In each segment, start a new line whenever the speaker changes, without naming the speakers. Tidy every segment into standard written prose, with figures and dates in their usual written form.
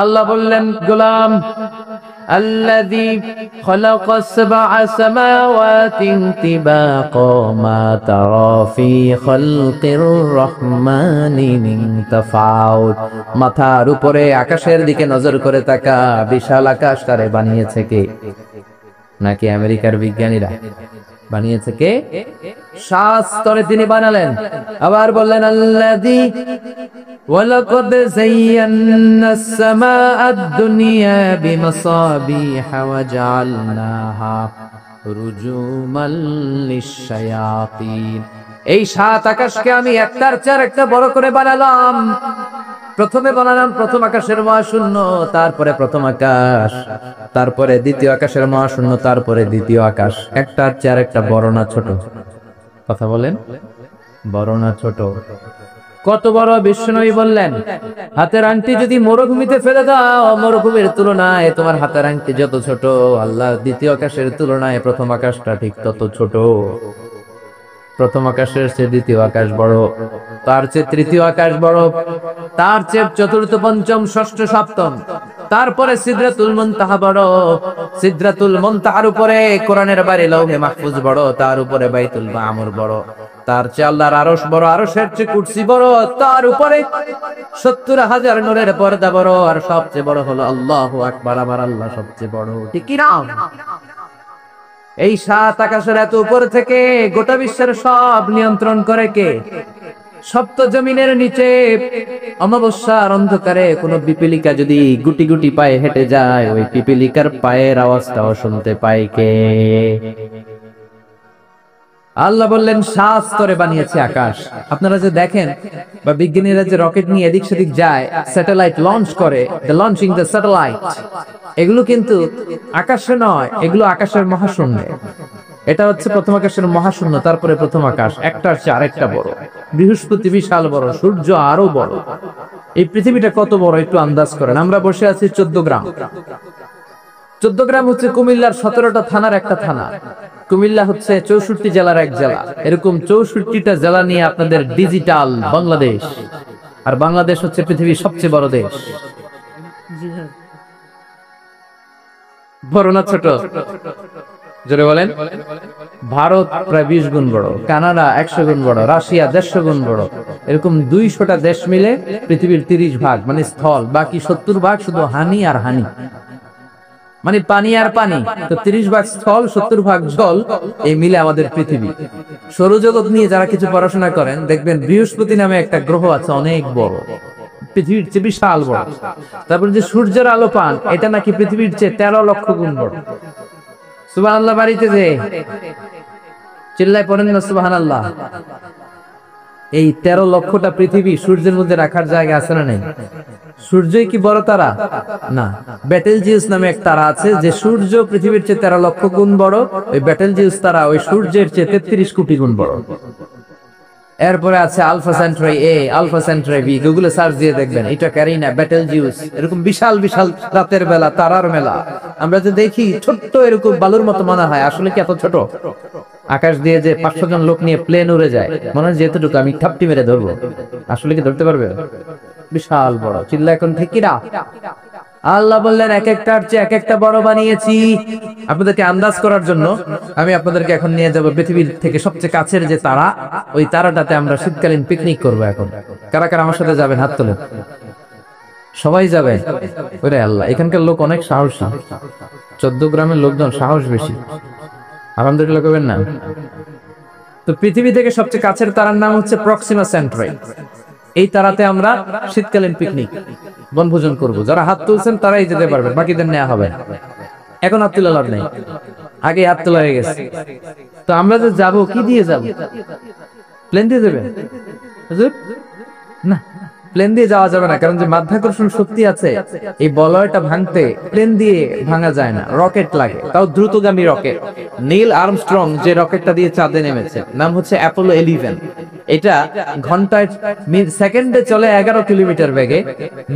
আল্লাহ বললেন, গোলাম الذي خلق السبع سماوات طباقا ما ترى في خلق الرحمن من تفاوت। মাথার উপরে আকাশের দিকে নজর করে তাকা, বিশাল আকাশটারে বানিয়েছে কে? নাকি আমেরিকার বিজ্ঞানীরা? বানিয়েছে কে? 7 স্তরে তিনি বানালেন। আবার বললেন আল্লাযী ওয়ালাকাদ যায়্যানা আস-সামাআদ দুনিয়া বিমাসাবিহা ওয়া জাআলনাহা রুজুমান লিশ-শায়াতিন। এই 7 আকাশকে আমি একটার চেয়ে আরেকটা বড় করে বানালাম। প্রথমে বানালাম প্রথম আকাশের মহাশূন্য, তারপরে প্রথম আকাশ, তারপরে দ্বিতীয় আকাশের মহাশূন্য, তারপরে দ্বিতীয় আকাশ। একটার চেয়ে আরেকটা বড় না ছোট? কথা বলেন, বড় না ছোট? কত বড়? বিশ্বনবী বললেন, হাতের আংটি যদি মরুভূমিতে ফেলে দাও, মরুভূমির তুলনায় তোমার হাতের আংটি যত ছোট, আল্লাহ দ্বিতীয় আকাশের তুলনায় প্রথম আকাশটা ঠিক তত ছোট। প্রথম আকাশের চেয়ে দ্বিতীয় আকাশ বড়, তার চেয়ে তৃতীয় আকাশ বড়, তার চেয়ে চতুর্থ, পঞ্চম, ষষ্ঠ, সপ্তম, তারপরে সিদরাতুল মুনতাহা বড়, সিদরাতুল মুনতাহার উপরে কোরআনের বাড়ি লৌহে মাহফুজ বড়, তার উপরে বাইতুল মামুর বড়, তার চেয়ে আল্লাহর আরশ বড়, আরশের চেয়ে কুরসি বড়, তার উপরে 70,000 নূরের পর্দা বড়, আর সবচেয়ে বড় হলো আল্লাহু আকবার, আমার আল্লাহ সবচেয়ে বড়। ঠিক কি না? এই 7 আকাশের এত উপর থেকে গোটা বিশ্বের সব নিয়ন্ত্রণ করে কে? সপ্ত জমিনের নিচে অমাবস্যার অন্ধকারে কোনো পিপীলিকা যদি গুটি গুটি পায়ে হেঁটে যায়, ওই পিপীলিকার পায়ের আওয়াজটাও শুনতে পায় কে? আল্লাহ বললেন 7 স্তরে বানিয়েছে আকাশ। আপনারা যে দেখেন বা বিজ্ঞানীরা যে রকেট নিয়ে এদিক সেদিক যায়, স্যাটেলাইট লঞ্চ করে, লঞ্চিং দ্য স্যাটেলাইট, এগুলো কিন্তু আকাশে নয়, এগুলো আকাশের মহাশূন্যে। এটা হচ্ছে প্রথম আকাশের মহাশূন্য, তারপরে প্রথম আকাশ। একটার চেয়ে আরেকটা বড়। বৃহস্পতি বিশাল বড়, সূর্য আরো বড়। এই পৃথিবীটা কত বড় একটু আন্দাজ করেন। আমরা বসে আছি 14 গ্রাম। 14 গ্রাম হচ্ছে কুমিল্লার 17টা থানার একটা থানা। কুমিল্লা হচ্ছে 64 জেলার এক জেলা। এরকম 64টা জেলা নিয়ে আপনাদের ডিজিটাল বাংলাদেশ। আর বাংলাদেশ হচ্ছে পৃথিবীর সবচেয়ে বড় দেশ। বড় না ছোট? জোরে বলেন। ভারত প্রায় 20 গুণ বড়, কানাডা 100 গুণ বড়, রাশিয়া 150 গুণ বড়। এরকম 200টা দেশ মিলে পৃথিবীর 30 ভাগ মানে স্থল, বাকি 70 ভাগ শুধু হানি আর হানি, মানে পানি আর পানি। তো 30 ভাগ স্থল, 70 ভাগ জল, এই মিলে আমাদের পৃথিবী। সৌরজগৎ নিয়ে যারা কিছু পড়াশোনা করেন দেখবেন বৃহস্পতি নামে একটা গ্রহ আছে, অনেক বড়, পৃথিবীর চেয়ে বিশাল বড়। তারপর যে সূর্যের আলো পান, এটা নাকি পৃথিবীর চেয়ে 13 লক্ষ গুণ বড়। সুবহানাল্লাহ। বাড়িতে যে চিল্লায় পড়েন না সুবহানাল্লাহ। এই 13 লক্ষটা পৃথিবী সূর্যের মধ্যে রাখার জায়গা আছে না নেই? সূর্যই কি বড় তারা? না। বেটেলজিউস নামে এক তারা আছে, যে সূর্য পৃথিবীর চেয়ে 13 লক্ষ গুণ বড়। ওই বেটেলজিউস তারা ওই সূর্যের চেয়ে 33 কোটি গুণ বড়। এরপরে আছে আলফা সেন্ট্রাই এ, আলফা সেন্ট্রাই বি, গুগলে সার্চ দিয়ে দেখবেন। এটা ক্যারিনা, বেটেলজিউস, এরকম বিশাল বিশাল রাতের বেলা তারার মেলা। আমরা যে দেখি ছোট্ট এরকম বালুর মতো মনে হয়, আসলে কি এত ছোট? আকাশ দিয়ে যে 500 জন লোক নিয়ে প্লেন উড়ে যায়, মনে হয় যেতটুকু আমি ঠাপটি মেরে ধরবো। আসলে কি ধরতে পারবে? বিশাল বড়। চিল্লা এখন ঠিক কি না? আল্লাহ বললেন এক একটার চেয়ে এক একটা বড় বানিয়েছি। আপনাদেরকে আন্দাজ করার জন্য আমি আপনাদেরকে এখন নিয়ে যাব পৃথিবীর থেকে সবচেয়ে কাছের যে তারা, ওই তারাটাতে আমরা শীতকালীন পিকনিক করব। এখন কারা কারা আমার সাথে যাবেন? হাত তোলেন। সবাই যাবে? ওরে আল্লাহ, এখানকার লোক অনেক সাহসী। 14 গ্রামের লোকজন সাহস বেশি। আলহামদুলিল্লাহ করবেন না? তো পৃথিবী থেকে সবচেয়ে কাছের তারার নাম হচ্ছে প্রক্সিমা সেন্ট্রাই। এই তারাতে আমরা শীতকালীন পিকনিক বনভোজন করব। যারা হাত তুলছেন তারাই যেতে পারবেন, বাকিদের নেওয়া হবে। এখন হাত তোলা লাভ নেই, আগে হাত তোলা হয়ে গেছে। তো আমরা যে যাবো, কি দিয়ে যাব? প্লেন দিয়ে যাবেন? না, প্লেন দিয়ে যাওয়া যাবে না, কারণ যে মাধ্যাকর্ষণ শক্তি আছে এই বলয়টা ভাঙতে প্লেন দিয়ে ভাঙা যায় না, রকেট লাগে, তাও দ্রুতগামী রকেট। নীল আর্মস্ট্রং যে রকেটটা দিয়ে চাঁদে নেমেছে, নাম হচ্ছে অ্যাপোলো 11। এটা ঘন্টায় সেকেন্ডে চলে 11 কিলোমিটার বেগে,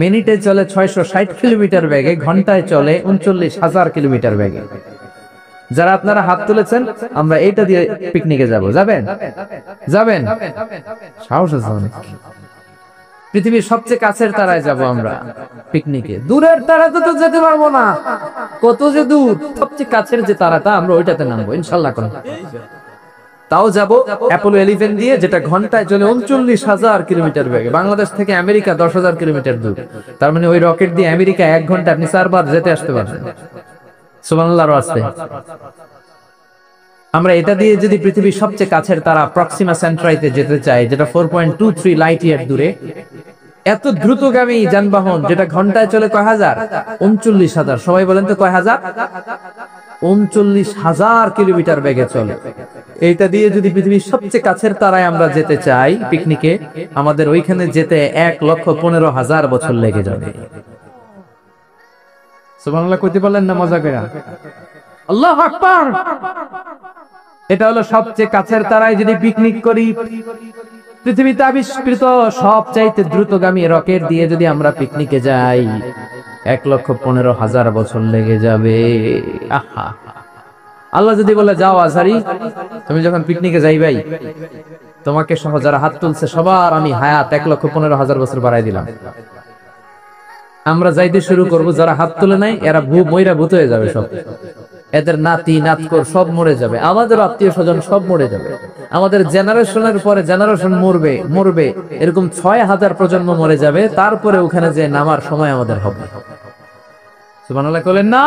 মিনিটে চলে 660 কিলোমিটার বেগে, ঘন্টায় চলে 39,000 কিলোমিটার বেগে। যারা আপনারা হাত তুলেছেন, আমরা এইটা দিয়ে পিকনিকে যাব। যাবেন? যাবেন? সাহস আছে অনেক। পৃথিবীর সবচেয়ে কাছের তারায় যাব আমরা পিকনিকে। দূরের তারাতে তো যেতে পারবো না, কত যে দূর। সবচেয়ে কাছের যে তারাটা আমরা ওইটাতে নামবো ইনশাআল্লাহ। তাও যাব অ্যাপোলো 11 দিয়ে, যেটা ঘন্টায় চলে 39,000 কিলোমিটার বেগে। বাংলাদেশ থেকে আমেরিকা 10,000 কিলোমিটার দূর। তার মানে ওই রকেট দিয়ে আমেরিকা 1 ঘন্টা আপনি 4 বার যেতে আসতে পারবেন। সুবহানাল্লাহর ওয়াস্তে। আমরা এটা দিয়ে যদি পৃথিবীর সবচেয়ে কাছের তারা প্রক্সিমা সেন্ট্রাইতে যেতে চাই, যেটা 4.23 লাইট ইয়ার দূরে, এত দ্রুতগামী যানবাহন যেটা ঘন্টায় চলে কয় হাজার? 39,000। সবাই বলেন তো কয় হাজার? 39,000 কিলোমিটার বেগে চলে। এইটা দিয়ে যদি পৃথিবীর সবচেয়ে কাছের তারায় আমরা যেতে চাই পিকনিকে, আমাদের ওইখানে যেতে 1,15,000 বছর লেগে যাবে। সুবহানাল্লাহ কইতে বললেন না মজা করে? আল্লাহু আকবার। এটা হলো সবচেয়ে কাছের তারায় যদি পিকনিক করি, পৃথিবীতে আবিষ্কৃত সবচাইতে দ্রুতগামী রকেট দিয়ে যদি আমরা পিকনিকে যাই, 1,15,000 বছর লেগে যাবে। আহা, আল্লাহ যদি বলে যাও আজহারি, তুমি যখন পিকনিকে যাইবাই, তোমাকে সহ যারা হাত তুলছে সবার আমি হায়াত 1,15,000 বছর বাড়াই দিলাম। আমরা যাইতে শুরু করব, যারা হাত তুলে নাই এরা মইরা ভূত হয়ে যাবে সব। এদের নাতি নাতকর সব মরে যাবে, আমাদের আত্মীয় স্বজন সব মরে যাবে, আমাদের জেনারেশনের পরে জেনারেশন মরবে, এরকম 6,000 প্রজন্ম মরে যাবে। তারপরে ওখানে যে নামার সময় আমাদের হবে। সুবহানাল্লাহ বলেন না?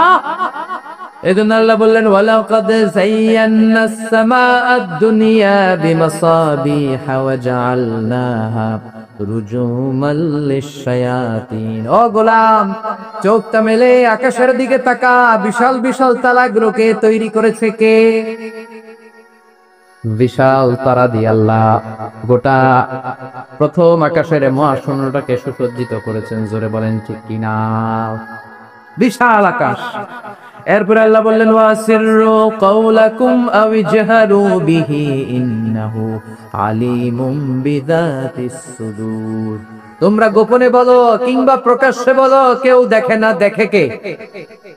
এজন্য আল্লাহ বললেন ওয়ালাকাদ যায়্যানাস সামাআদ দুনিয়া বিমাসাবিহা ওয়া জাআলনাহা রুজুমাল লিশ-শায়াতিন। ও গোলাম, চোখটা মেলে আকাশের দিকে তাকা, বিশাল বিশাল তারাগুলোকে তৈরি করেছে কে? বিশাল তারা দিয়ে আল্লাহ গোটা প্রথম আকাশের মহাশূন্যটাকে সুসজ্জিত করেছেন। জোরে বলেন ঠিক কিনা? বিশাল আকাশ। এরপরে আল্লাহ বললেন ওয়াসিররু কাওলাকুম আও ইজহারু বিহি ইন্নাহু আলিমুম বিযাতিস সুদূর। তোমরা গোপনে বলো কিংবা প্রকাশ্যে বলো, কেউ দেখে না দেখে কে?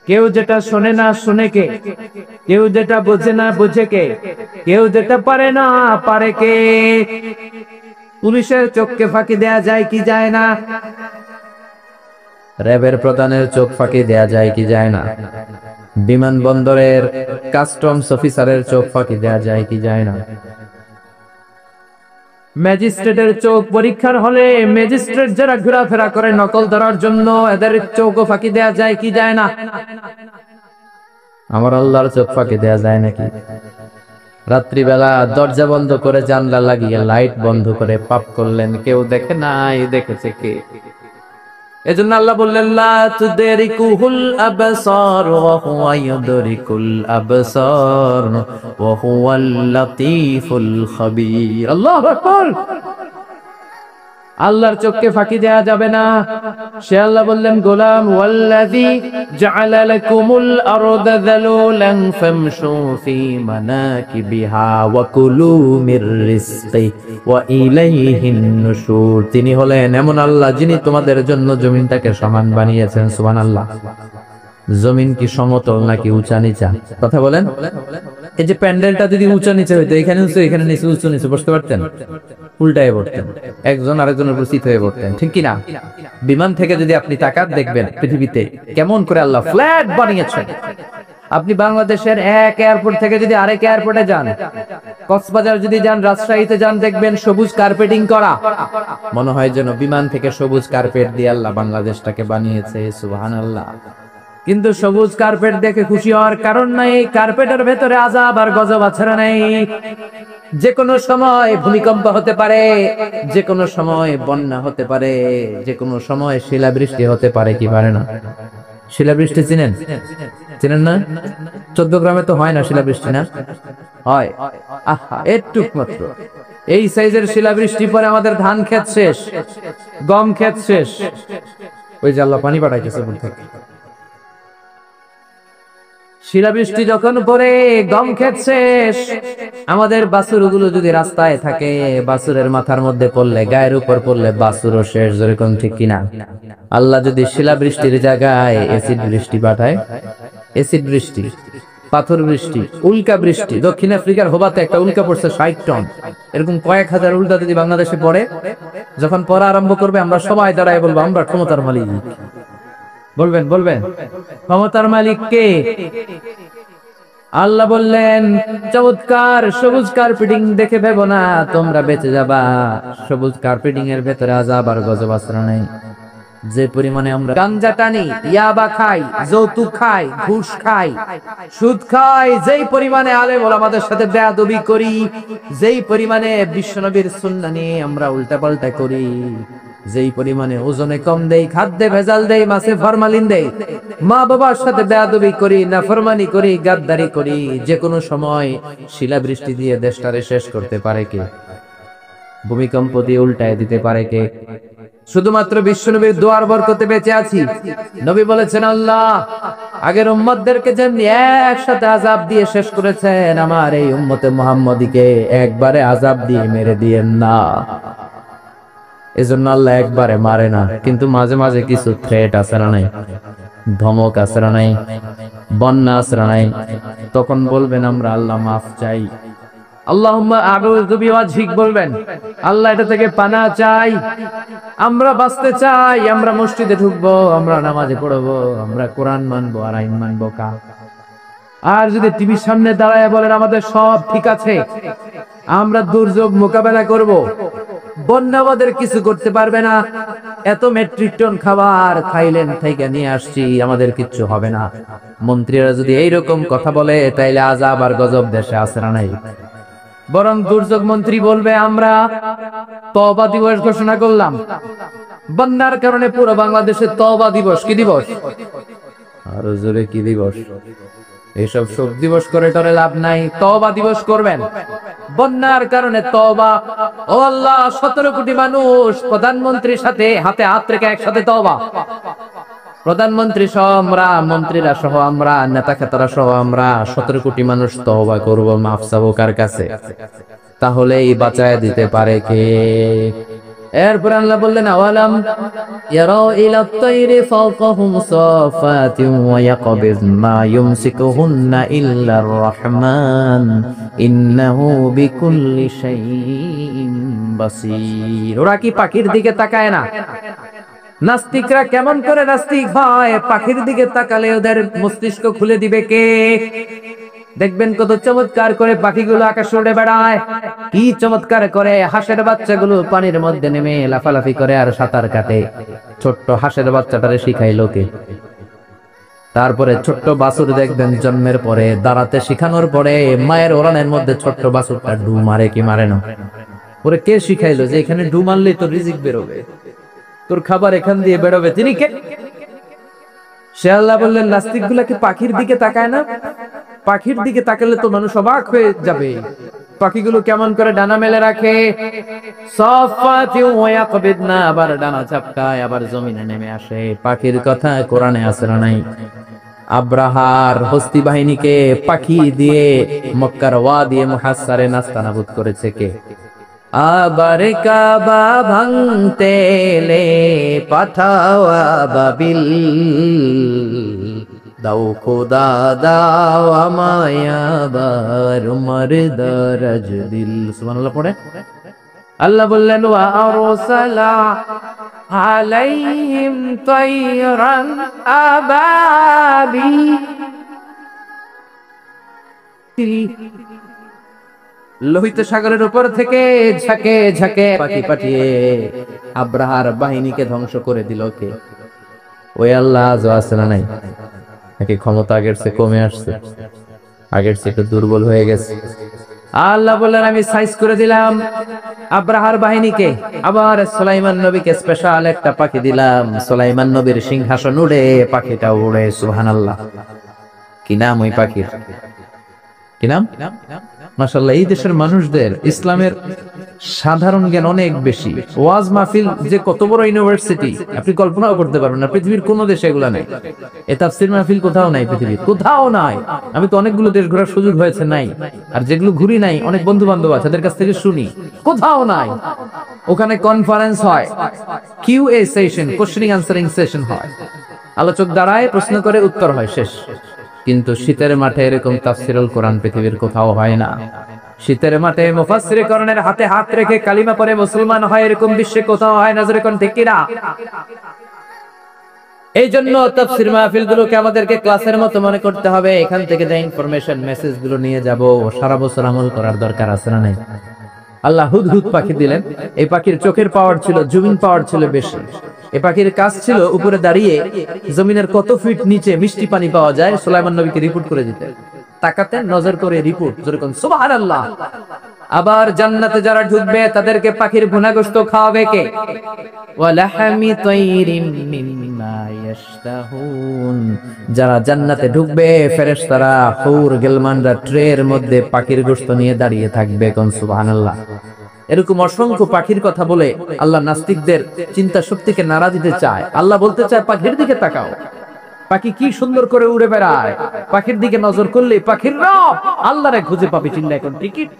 কেউ যেটা শোনে না শুনে কে? কেউ যেটা বোঝে না বুঝে কে? কেউ যেটা পারে না পারে কে? পুলিশের চোখকে ফাঁকি দেয়া যায় কি যায় না? র্যাবের প্রধানের চোখ ফাঁকি দেয়া যায় কি যায় না? বিমানবন্দরের কাস্টমস অফিসারের চোখ ফাঁকি দেয়া যায় কি যায় না? ম্যাজিস্ট্রেটের চোখ পরীক্ষার হলে ম্যাজিস্ট্রেট যারা ঘোরাফেরা করে নকল ধরার জন্য, এদের চোখও ফাঁকি দেয়া যায় কি যায় না? আমার আল্লাহর চোখ ফাঁকি দেয়া যায় নাকি? রাত্রিবেলা দরজা বন্ধ করে জানলা লাগিয়ে লাইট বন্ধ করে পাপ করলেন, কেউ দেখে নাই, দেখেছে কে? এজন্য আল্লাহ বললেন লা তুদরিকুহুল আবসার ওয়া হুয়া ইউদরিকুল আবসার ওয়া হুয়াল লাতীফুল খাবীর। আল্লাহু আকবার। আল্লাহর চোখকে ফাঁকি দেয়া যাবে না। সে আল্লাহ বললেন গোলাম ওয়াল্লাযী জাআলা লাকুমুল আরদা যালুলান ফামশু ফি মানাকিবিহা ওয়া কুলু মির রিজকি ওয়া ইলাইহিন নুশুর। তিনি হলেন এমন আল্লাহ যিনি তোমাদের জন্য জমিনটাকে সমান বানিয়েছেন। সুবহানাল্লাহ। জমিন কি সমতল নাকি উঁচা নিচা? কথা বলেন। এই যে প্যান্ডেলটা যদি উঁচা নিচে হইতো, এখানে উঁচু এখানে নিচে, উঁচু নিচে বসতে পারতেন? উল্টায় পড়তেন, একজন আরেকজনের উপর চিত হয়ে পড়তেন, ঠিক কিনা? বিমান থেকে যদি আপনি তাকান দেখবেন পৃথিবীতে কেমন করে আল্লাহ ফ্ল্যাট বানিয়েছেন। আপনি বাংলাদেশের এক এয়ারপোর্ট থেকে যদি আরেক এয়ারপোর্টে যান, কক্সবাজার যদি যান, রাজশাহীতে যান, দেখবেন সবুজ কার্পেটিং করা। মনে হয় যেন বিমান থেকে সবুজ কার্পেট দিয়ে আল্লাহ বাংলাদেশটাকে বানিয়েছে। সুবহানাল্লাহ। কিন্তু সবুজ কার্পেট দেখে খুশি হওয়ার কারণ নাই, কার্পেটের ভেতরে আযাব আর গজব আছে নাই। যে কোনো সময় ভূমিকম্প হতে পারে, যে কোনো সময় বন্যা হতে পারে, যে কোনো সময় শিলাবৃষ্টি হতে পারে, কি পারে না? শিলাবৃষ্টি চিনেন? চিনেন না? 14 গ্রামে তো হয় না শিলাবৃষ্টি, না হয়? আহা, একটুক মাত্র। এই সাইজের শিলাবৃষ্টি পরে আমাদের ধান ক্ষেত শেষ, গম ক্ষেত শেষ। ওই যে আল্লাহ পানি পাঠাইতেছে উপর থেকে। শিলাবৃষ্টি যখন পরে গম ক্ষেত শেষ, আমাদের বাছুরগুলো যদি রাস্তায় থাকে, বাছুরের মাথার মধ্যে পড়লে, গায়ের উপর পড়লে বাছুরও শেষ। যেরকম ঠিক কিনা? আল্লাহ যদি শিলাবৃষ্টির জায়গায় এসিড বৃষ্টি পাঠায়, এসিড বৃষ্টি পাথর বৃষ্টি, উল্কা বৃষ্টি। দক্ষিণ আফ্রিকার হোবাতে একটা উল্কা পড়ছে 60 টন। এরকম কয়েক হাজার উল্কা যদি বাংলাদেশে পড়ে, যখন পড়া আরম্ভ করবে আমরা সবাই দাঁড়ায় বলবো আমরা ক্ষমতার মালিক। বলবেন বলবেন ক্ষমতার মালিক কে? আল্লাহ বললেন চমৎকার সবুজ কার্পেটিং দেখে ভেবো না তোমরা বেঁচে যাবা। সবুজ কার্পেটিং এর ভেতরে আযাব আর গজব আশ্রা নেই। যে পরিমাণে আমরা গাঞ্জা টানি, ইয়াবা খাই, যৌতুক খাই, ঘুষ খাই, সুদ খাই, যেই পরিমাণে আলেম ওলামাদের সাথে বেয়াদবি করি, যেই পরিমাণে বিশ্বনবীর সুন্নাহ নিয়ে আমরা উল্টাপাল্টা করি, যেই পরিমাণে ওজনে কম দেই, খাদ্যে ভেজাল দেই, মাছে ফরমালিন দেই, মা বাবার সাথে বেয়াদবি করি, নাফরমানি করি, গাদ্দারি করি, যে কোনো সময় শিলাবৃষ্টি দিয়ে দেশটারে শেষ করতে পারে কে? ভূমিকম্প দিয়ে উল্টায় দিতে পারে কে? শুধুমাত্র বিশ্বনবীর দোয়ার বরকতে বেঁচে আছি। নবী বলেছেন আল্লাহ আগের উম্মতদেরকে যেমনি একসাথে আযাব দিয়ে শেষ করেছেন, আমার এই উম্মতে মুহাম্মদীকে একবারে আযাব দিয়ে মেরে দিয়েন না। এজন্য আল্লাহ একবারে মারে না, কিন্তু মাঝে মাঝে কিছু থ্রেট আছে না নাই, ধমক আছে না নাই, বন্যা আছে না নাই, তখন বলবেন আমরা আল্লাহ মাফ চাই। আল্লাহুম্মা আউযু বিওয়াজহিক বলবেন, আল্লাহ এটা থেকে পানাহ চাই, আমরা বাঁচতে চাই, আমরা মসজিদে ঢুকবো, আমরা নামাজে পড়বো, আমরা কোরআন মানবো আর আইন মানবো কা। আর যদি টিভির সামনে দাঁড়ায় বলেন আমাদের সব ঠিক আছে, আমরা দুর্যোগ মোকাবেলা করব, বন্যা আমাদের কিছু করতে পারবে না, এত মেট্রিক টন খাবার থাইল্যান্ড থেকে নিয়ে আসছি, আমাদের কিচ্ছু হবে না, মন্ত্রীরা যদি এইরকম কথা বলে তাইলে আযাব আর গজব দেশে আসে না নাই। বরং দুর্যোগ মন্ত্রী বলবে আমরা তওবা দিবস ঘোষণা করলাম, বন্যার কারণে পুরো বাংলাদেশে তওবা দিবস। কি দিবস? আরো জোরে কি দিবস? এইসব শোক দিবস করে টরে লাভ নাই, তওবা দিবস করবেন। বন্যার কারণে তওবা। ও আল্লাহ 17 কোটি মানুষ প্রধানমন্ত্রীর সাথে হাতে হাত রেখে একসাথে তওবা। প্রধানমন্ত্রী সহ আমরা, মন্ত্রীরা সহ আমরা, নেতা খেতারা সহ আমরা 17 কোটি মানুষ তওবা করব, মাফ চাবো কার কাছে? তাহলেই বাঁচায় দিতে পারে কে? এরপর আল্লাহ বললেন আওয়ালাম ইয়ারাউ ইলাত তাইরি ফাওকাহুম সাফাতিন ওয়া ইয়াকবিজ মা ইউমসিকুহুন্না ইল্লার রহমান ইন্নাহু বিকুল্লি শাইইন বাসীর। ওরা কি পাখির দিকে তাকায় না? নাস্তিকরা কেমন করে নাস্তিক হয়? পাখির দিকে তাকালে ওদের মস্তিষ্ক খুলে দিবে কে? দেখবেন কত চমৎকার করে পাখিগুলো আকাশে উড়ে বেড়ায়, কি চমৎকার করে হাঁসের বাচ্চাগুলো পানির মধ্যে নেমে লাফালাফি করে আর সাঁতার কাটে। ছোট্ট হাঁসের বাচ্চাটারে শিখাইলো কে? তারপরে ছোট্ট বাছুর দেখবেন জন্মের পরে দাঁড়াতে শিখানোর পরে মায়ের ওড়ানের মধ্যে ছোট্ট বাছুরটা ডু মারে কি মারে না? ওরে কে শিখাইলো যে এখানে ডু মারলেই তোর রিজিক বেরোবে, তোর খাবার এখান দিয়ে বেরোবে? তিনি কে? সে আল্লাহ বললেন নাস্তিক গুলা কি পাখির দিকে তাকায় না? পাখির দিকে তাকালে তো মানুষ অবাক হয়ে যাবে। পাখিগুলো কেমন করে ডানা মেলে রাখে, সাফাতিন ওয়া ইয়াকবিদনা, আবার ডানা চাপকায়, আবার জমিনে নেমে আসে। পাখির কথা কোরআনে আছে না নাই? আব্রাহার হস্তি বাহিনীকে পাখি দিয়ে মক্কার ওয়াদি মুহাসসারে নাস্তানাবুদ করেছে কে? আবার কাবা ভাঙতে এলে পাঠাও আবাবিল, দাও খোদা দাও আমায় আবার উমর দরজ দিল। সুবহানাল্লাহ পড়ে আল্লাহ বললেন ওয়া আরসালা আলাইহিম তায়রান আবাবিল। লোহিত সাগরের উপর থেকে ঝাঁকে ঝাঁকে পাখি পাঠিয়ে আব্রাহার বাহিনীকে ধ্বংস করে দিল কে? ওই আল্লাহ আজও আছে না নাই? নাকি ক্ষমতা আগের চেয়ে কমে আসছে, আগের চেয়ে একটু দুর্বল হয়ে গেছে? আল্লাহ বললেন আমি সাইজ করে দিলাম আব্রাহার বাহিনীকে, আবার সুলাইমান নবীকে স্পেশাল একটা পাখি দিলাম। সুলাইমান নবীর সিংহাসন উড়ে, পাখিটা উড়ে। সুবহানাল্লাহ। কি নাম ওই পাখির? কি নাম? মাশাআল্লাহ। এই দেশের মানুষদের ইসলামের সাধারণ জ্ঞান অনেক বেশি। ওয়াজ মাহফিল যে কত বড় ইউনিভার্সিটি আপনি কল্পনাও করতে পারবেন না। পৃথিবীর কোন দেশে এগুলা নাই। এই তাফসীর মাহফিল কোথাও নাই, পৃথিবীর কোথাও নাই। আমি তো অনেকগুলো দেশ ঘোরার সুযোগ হয়েছে, নাই। আর যেগুলো ঘুরি নাই, অনেক বন্ধু বান্ধব আছে, তাদের কাছ থেকে শুনি, কোথাও নাই। ওখানে কনফারেন্স হয়, QA session, questioning answering session হয়, আলোচক দাঁড়ায়, প্রশ্ন করে, উত্তর হয়, শেষ। কিন্তু শীতের মাঠে এরকম তাফসীরুল কোরআন পৃথিবীর কোথাও হয় না। শীতের মাঠে মুফাসসিরগণের হাতে হাত রেখে কালিমা পড়ে মুসলমান হয় এরকম বিশ্বে কোথাও হয় না। জোরে কোন ঠিক কিনা? এই জন্য তাফসীর মাহফিলগুলোকে আমাদেরকে ক্লাসের মতো মনে করতে হবে। এখান থেকে যে ইনফরমেশন মেসেজ গুলো নিয়ে যাব, সারা বছর আমল করার দরকার আছে না নাই? আল্লাহ হুদহুদ পাখি দিলেন। এই পাখির চোখের পাওয়ার ছিল, জুমিন পাওয়ার ছিল বেশি। এই পাখির কাজ ছিল উপরে দাঁড়িয়ে জমিনের কত ফিট নিচে মিষ্টি পানি পাওয়া যায় সুলাইমান নবীকে রিপোর্ট করে দিতে। তাকাতেন, নজর করে রিপোর্ট। যেরকম সুবহানাল্লাহ। আবার জান্নাতে যারা ঢুকবে তাদেরকে পাখির ভুনা গোশত খাওয়াবে কে? ওয়ালাহামি তাইরিম মিম্মা ইয়াশতাহুন। যারা জান্নাতে ঢুকবে ফেরেশতারা হুর গিলমানরা ট্রের মধ্যে পাখির গোশত নিয়ে দাঁড়িয়ে থাকবে। কোন সুবহানাল্লাহ। এরকম অসংখ্য পাখির কথা বলে আল্লাহ নাস্তিকদের চিন্তা শক্তিকে নাড়া দিতে চায়। আল্লাহ বলতে চায় পাখির দিকে তাকাও, পাখি কি সুন্দর করে উড়ে বেড়ায়। পাখির দিকে নজর করলে পাখির রব আল্লাহরে খুঁজে পাবে। চিন্তা এখন টিকিট।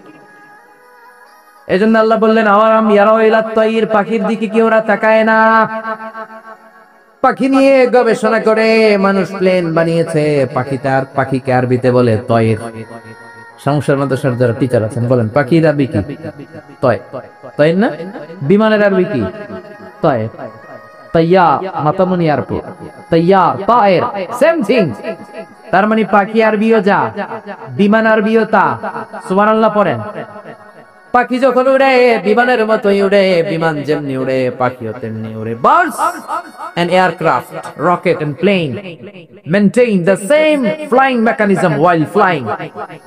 এজন্য আল্লাহ বললেন আওয়ারাম ইয়ারাউ ইলাত তাইর, পাখির দিকে কি ওরা তাকায় না? পাখি নিয়ে গবেষণা করে মানুষ প্লেন বানিয়েছে। পাখিকে আরবিতে বলে তয়ের। সংসার মাদ্রাসার যারা টিচার আছেন বলেন পাখির আরবি কি? তয়। তয়ের না? বিমানের আরবি কি? তয়। তাইয়া মাতামুনি আরবি তাইয়া তায়ের সেম থিং। তার মানে পাখি আরবিও যা, বিমান আরবিও তা। সুবহানাল্লাহ পড়েন। পাখি যখন উড়ে বিমানের মতোই উড়ে, বিমান যেমনি উড়ে পাখিও তেমনি উড়ে। Birds and aircraft, rocket and plane maintain the same flying mechanism while flying.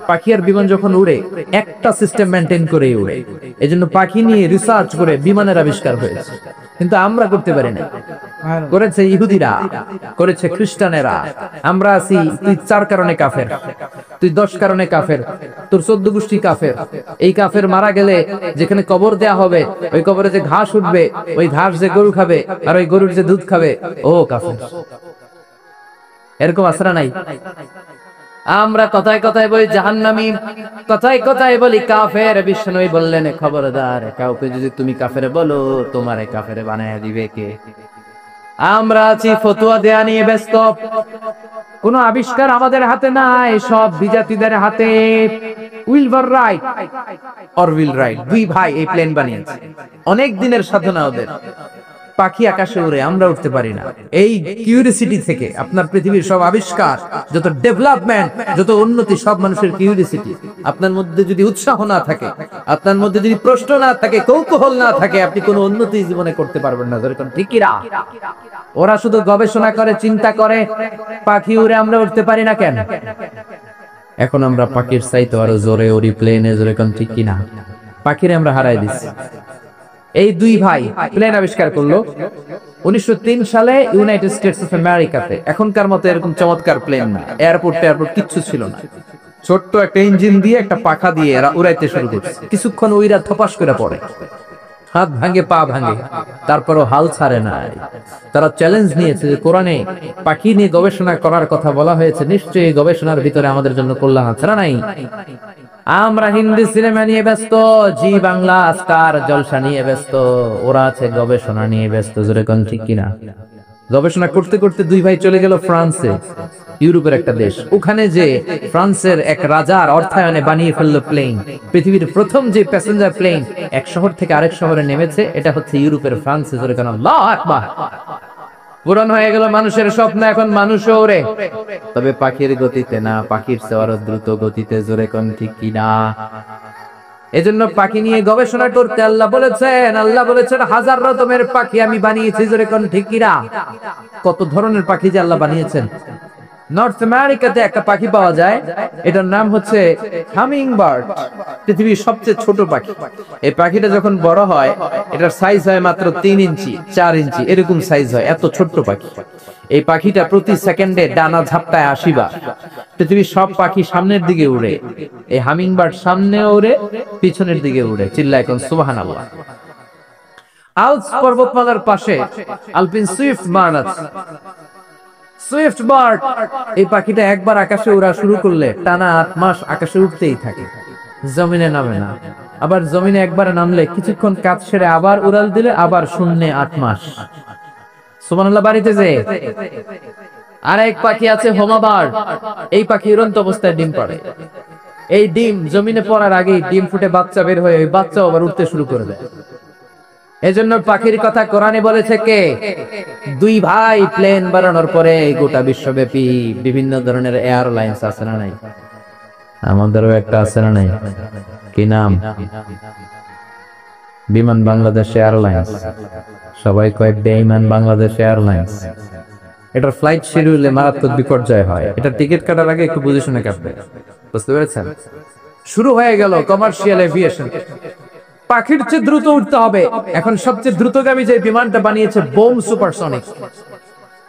পাখি আর বিমান যখন উড়ে একটা সিস্টেম মেইনটেইন করে উড়ে। এজন্য পাখি নিয়ে রিসার্চ করে বিমানের আবিষ্কার হয়েছে। কিন্তু আমরা করতে পারি না। করেছে ইহুদিরা, করেছে খ্রিস্টানেরা। আমরা আছি তুই 4 কারণে কাফের, তুই 10 কারণে কাফের, তোর 14 গোষ্ঠী কাফের। এই কাফের মারা গেলে যেখানে কবর দেয়া হবে ওই কবরে যে ঘাস উঠবে, ওই ঘাস যে গরু খাবে আর ওই গরুর যে দুধ খাবে ও কাফের। এরকম আসরা নাই? আমরা কথায় কথায় বলি জাহান্নামী, কথায় কথায় বলি কাফের। বিষ্ণুই বললেন খবরদার, কাউকে যদি তুমি কাফের বলো তোমারে কাফের বানায় দিবে কে? আমরা আছি ফতোয়া দেয়া নিয়ে ব্যস্ত। কোন আবিষ্কার আমাদের হাতে নাই, সব বিজাতিদের হাতে। উইলবার রাইট অরভিল রাইট, দুই ভাই এই প্লেন বানিয়েছে। অনেক দিনের সাধনা ওদের। পাখি আকাশে উড়ে, আমরা উঠতে পারি না। এই কিউরিসিটি থেকে আপনার পৃথিবীর সব আবিষ্কার, যত ডেভেলপমেন্ট, যত উন্নতি, সব মানুষের কিউরিসিটি। আপনার মধ্যে যদি উৎসাহ না থাকে, আপনার মধ্যে যদি প্রশ্ন না থাকে, কৌতূহল না থাকে, আপনি কোনো উন্নতি জীবনে করতে পারবেন না। যেরকম ঠিকিরা ওরা শুধু গবেষণা করে, চিন্তা করে। পাখি উড়ে, আমরা উঠতে পারি না কেন? এখন আমরা পাখির চাইতে আরো জোরে উড়ি প্লেনে। যেরকম ঠিক কিনা? পাখিরে আমরা হারাই দিচ্ছি। এই দুই ভাই প্লেন আবিষ্কার করলো 1903 সালে ইউনাইটেড স্টেটস অফ আমেরিকাতে। এখনকার মতো এরকম চমৎকার প্লেন না, এয়ারপোর্ট কিচ্ছু ছিল না। ছোট্ট একটা ইঞ্জিন দিয়ে, একটা পাখা দিয়ে এরা উড়াইতে শুরু করছে। কিছুক্ষণ উইরা থপাস করে পড়ে, হাত ভাঙে, পা ভাঙে, তারপরও হাল ছাড়ে না। তারা চ্যালেঞ্জ নিয়েছে যে কোরআনে পাখি নিয়ে গবেষণা করার কথা বলা হয়েছে, নিশ্চয়ই গবেষণার ভিতরে আমাদের জন্য কল্যাণ আছে না নাই? আমরা হিন্দি সিনেমা নিয়ে ব্যস্ত, জি বাংলা স্টার জলসা নিয়ে ব্যস্ত, ওরা আছে গবেষণা নিয়ে ব্যস্ত। যেরকম ঠিক কিনা? গবেষণা করতে করতে দুই ভাই চলে গেল ফ্রান্সে, ইউরোপের একটা দেশ। ওখানে যে ফ্রান্সের এক রাজার অর্থায়নে বানিয়ে ফেললো প্লেন। পৃথিবীর প্রথম যে প্যাসেঞ্জার প্লেন এক শহর থেকে আরেক শহরে নেমেছে, এটা হচ্ছে ইউরোপের ফ্রান্সে। যেরকম আল্লাহু আকবার। পূরণ হয়ে গেল মানুষের স্বপ্ন, এখন মানুষও ওড়ে, তবে পাখির গতিতে না, পাখির চেয়ে আরো দ্রুত গতিতে। জোরে কোন ঠিক কিনা? এজন্য পাখি নিয়ে গবেষণা করতে আল্লাহ বলেছেন হাজার রকমের পাখি আমি বানিয়েছি। জোরে কোন ঠিক কিনা? কত ধরনের পাখি যে আল্লাহ বানিয়েছেন। নর্থ আমেরিকাতে একটা পাখি পাওয়া যায়, এটার নাম হচ্ছে হামিং বার্ড, পৃথিবীর সবচেয়ে ছোট পাখি। এই পাখিটা যখন বড় হয় এটার সাইজ হয় মাত্র 3 ইঞ্চি 4 ইঞ্চি এরকম সাইজ হয়, এত ছোট্ট পাখি। এই পাখিটা প্রতি সেকেন্ডে ডানা ঝাপটায় 80 বার। পৃথিবীর সব পাখি সামনের দিকে উড়ে, এই হামিং বার্ড সামনে উড়ে, পিছনের দিকে উড়ে। চিল্লায় কোন সুবহানাল্লাহ। আলপস পর্বতমালার পাশে আলপিন সুইফট বার্ড আছে। সুইফট বার্ড এই পাখিটা একবার আকাশে উড়া শুরু করলে টানা 8 মাস আকাশে উঠতেই থাকে, জমিনে নামে না। আবার জমিনে একবার নামলে কিছুক্ষণ কাজ সেরে আবার উড়াল দিলে আবার শূন্যে 8 মাস। সুবহানাল্লাহ। বাড়িতে যে আর এক পাখি আছে হোমা বার্ড, এই পাখি উড়ন্ত অবস্থায় ডিম পাড়ে। এই ডিম জমিনে পড়ার আগেই ডিম ফুটে বাচ্চা বের হয়ে ওই বাচ্চাও আবার উঠতে শুরু করে দেয়। এজন্য পাখির কথা কোরআনে বলেছে কে? দুই ভাই প্লেন বানানোর পরে গোটা বিশ্বব্যাপী বিভিন্ন ধরনের এয়ারলাইন্স আছে না নাই? আমাদেরও একটা আছে না নাই? কি নাম? বিমান বাংলাদেশ এয়ারলাইন্স। সবাই কয় বেঈমান বাংলাদেশ এয়ারলাইন্স। এটার ফ্লাইট শিডিউলে মারাত্মক বিপর্যয় হয়। এটা টিকিট কাটার আগে একটু বুঝে শুনে কাটবে, বুঝতে পেরেছেন? শুরু হয়ে গেল কমার্শিয়াল এভিয়েশন। পাখির চেয়ে দ্রুত উঠতে হবে। এখন সবচেয়ে দ্রুতগামী যে বিমানটা বানিয়েছে বোম সুপারসনিক,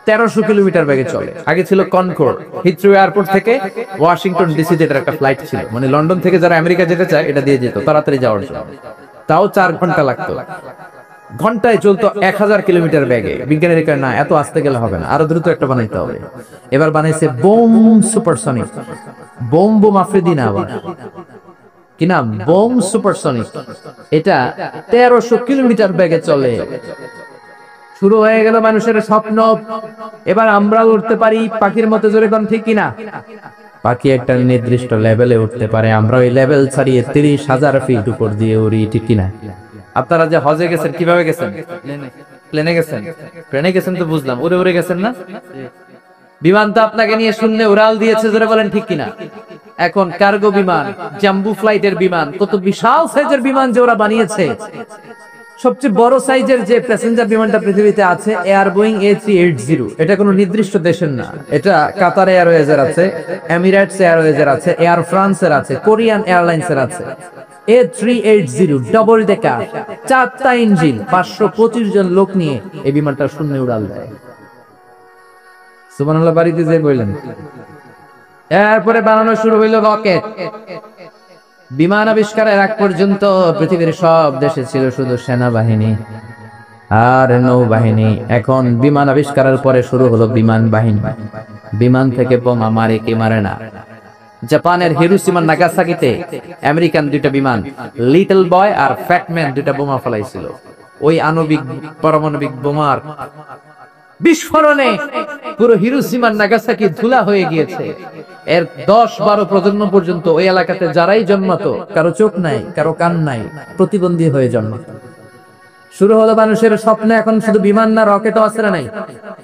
1300 কিলোমিটার বেগে চলে। আগে ছিল কনকর্ড, হিথ্রো এয়ারপোর্ট থেকে ওয়াশিংটন ডিসি যেটার একটা ফ্লাইট ছিল, মানে লন্ডন থেকে যারা আমেরিকা যেতে চায় এটা দিয়ে যেত তাড়াতাড়ি যাওয়ার জন্য। তাও 4 ঘন্টা লাগতো। ঘন্টায় চলতো 1000 কিলোমিটার বেগে। বিজ্ঞানীরা কয় না, এত আস্তে গেলে হবে না, আরো দ্রুত একটা বানাইতে হবে। এবার বানাইছে বোম সুপারসনিক। বোম আফ্রিদি না, আবার কি নাম? Bomb supersonic. এটা 1300 কিলোমিটার বেগে চলে। শুরু হয়ে গেল মানুষের স্বপ্ন, এবার আমরা উঠতে পারি পাখির মতো, জোরে কোন ঠিক কিনা? পাখি একটা নির্দিষ্ট লেভেলে উঠতে পারে, আমরা ওই লেভেল ছাড়িয়ে 30,000 ফিট উপর দিয়ে উড়ি, ঠিক কিনা? আপনারা যে হজে গেছেন কিভাবে গেছেন? প্লেনে গেছেন? প্লেনে গেছেন তো বুঝলাম, উড়ে উড়ে গেছেন না? বিমান তো আপনাকে নিয়ে শূন্যে উড়াল দিয়েছে, জোরে বলেন ঠিক কিনা? এখন কার্গো বিমান, জাম্বু ফ্লাইটের বিমান, কত বিশাল সাইজের বিমান যে ওরা বানিয়েছে। সবচেয়ে বড় সাইজের যে প্যাসেঞ্জার বিমানটা পৃথিবীতে আছে এয়ার বোয়িং A380। এটা কোনো নির্দিষ্ট দেশের না, এটা কাতার এয়ারওয়েজের আছে, এমিরেটস এয়ারওয়েজের আছে, এয়ার ফ্রান্সের আছে, কোরিয়ান এয়ারলাইন্সের আছে। A380 ডবল ডেকার, 4টা ইঞ্জিন, 525 জন লোক নিয়ে এই বিমানটা শূন্যে উড়াল দেয়। সুবহানাল্লাহ বাড়িতে যে বললেন। এরপরে বানানো শুরু হইল রকেট। বিমান আবিষ্কারের আগ পর্যন্ত পৃথিবীর সব দেশে ছিল শুধু সেনাবাহিনী আর নৌবাহিনী। এখন বিমান আবিষ্কারের পরে শুরু হলো বিমান বাহিনী। বিমান থেকে বোমা মারে কি মারে না? জাপানের হিরোশিমা নাগাসাকিতে আমেরিকান দুইটা বিমান লিটল বয় আর ফ্যাটম্যান দুইটা বোমা ফেলাইছিল। ওই আণবিক পারমাণবিক বোমার বিস্ফোরণে পুরো হিরোশিমা নাগাসাকি ধুলা হয়ে গিয়েছে। এর 10-12 প্রজন্ম পর্যন্ত ওই এলাকাতে যারাই জন্মাতো, কারো চোখ নাই, কারো কান নাই, প্রতিবন্ধী হয়ে জন্মাতো। শুরু হলো মানুষের স্বপ্ন। এখন শুধু বিমান না, রকেটও আছে না নাই?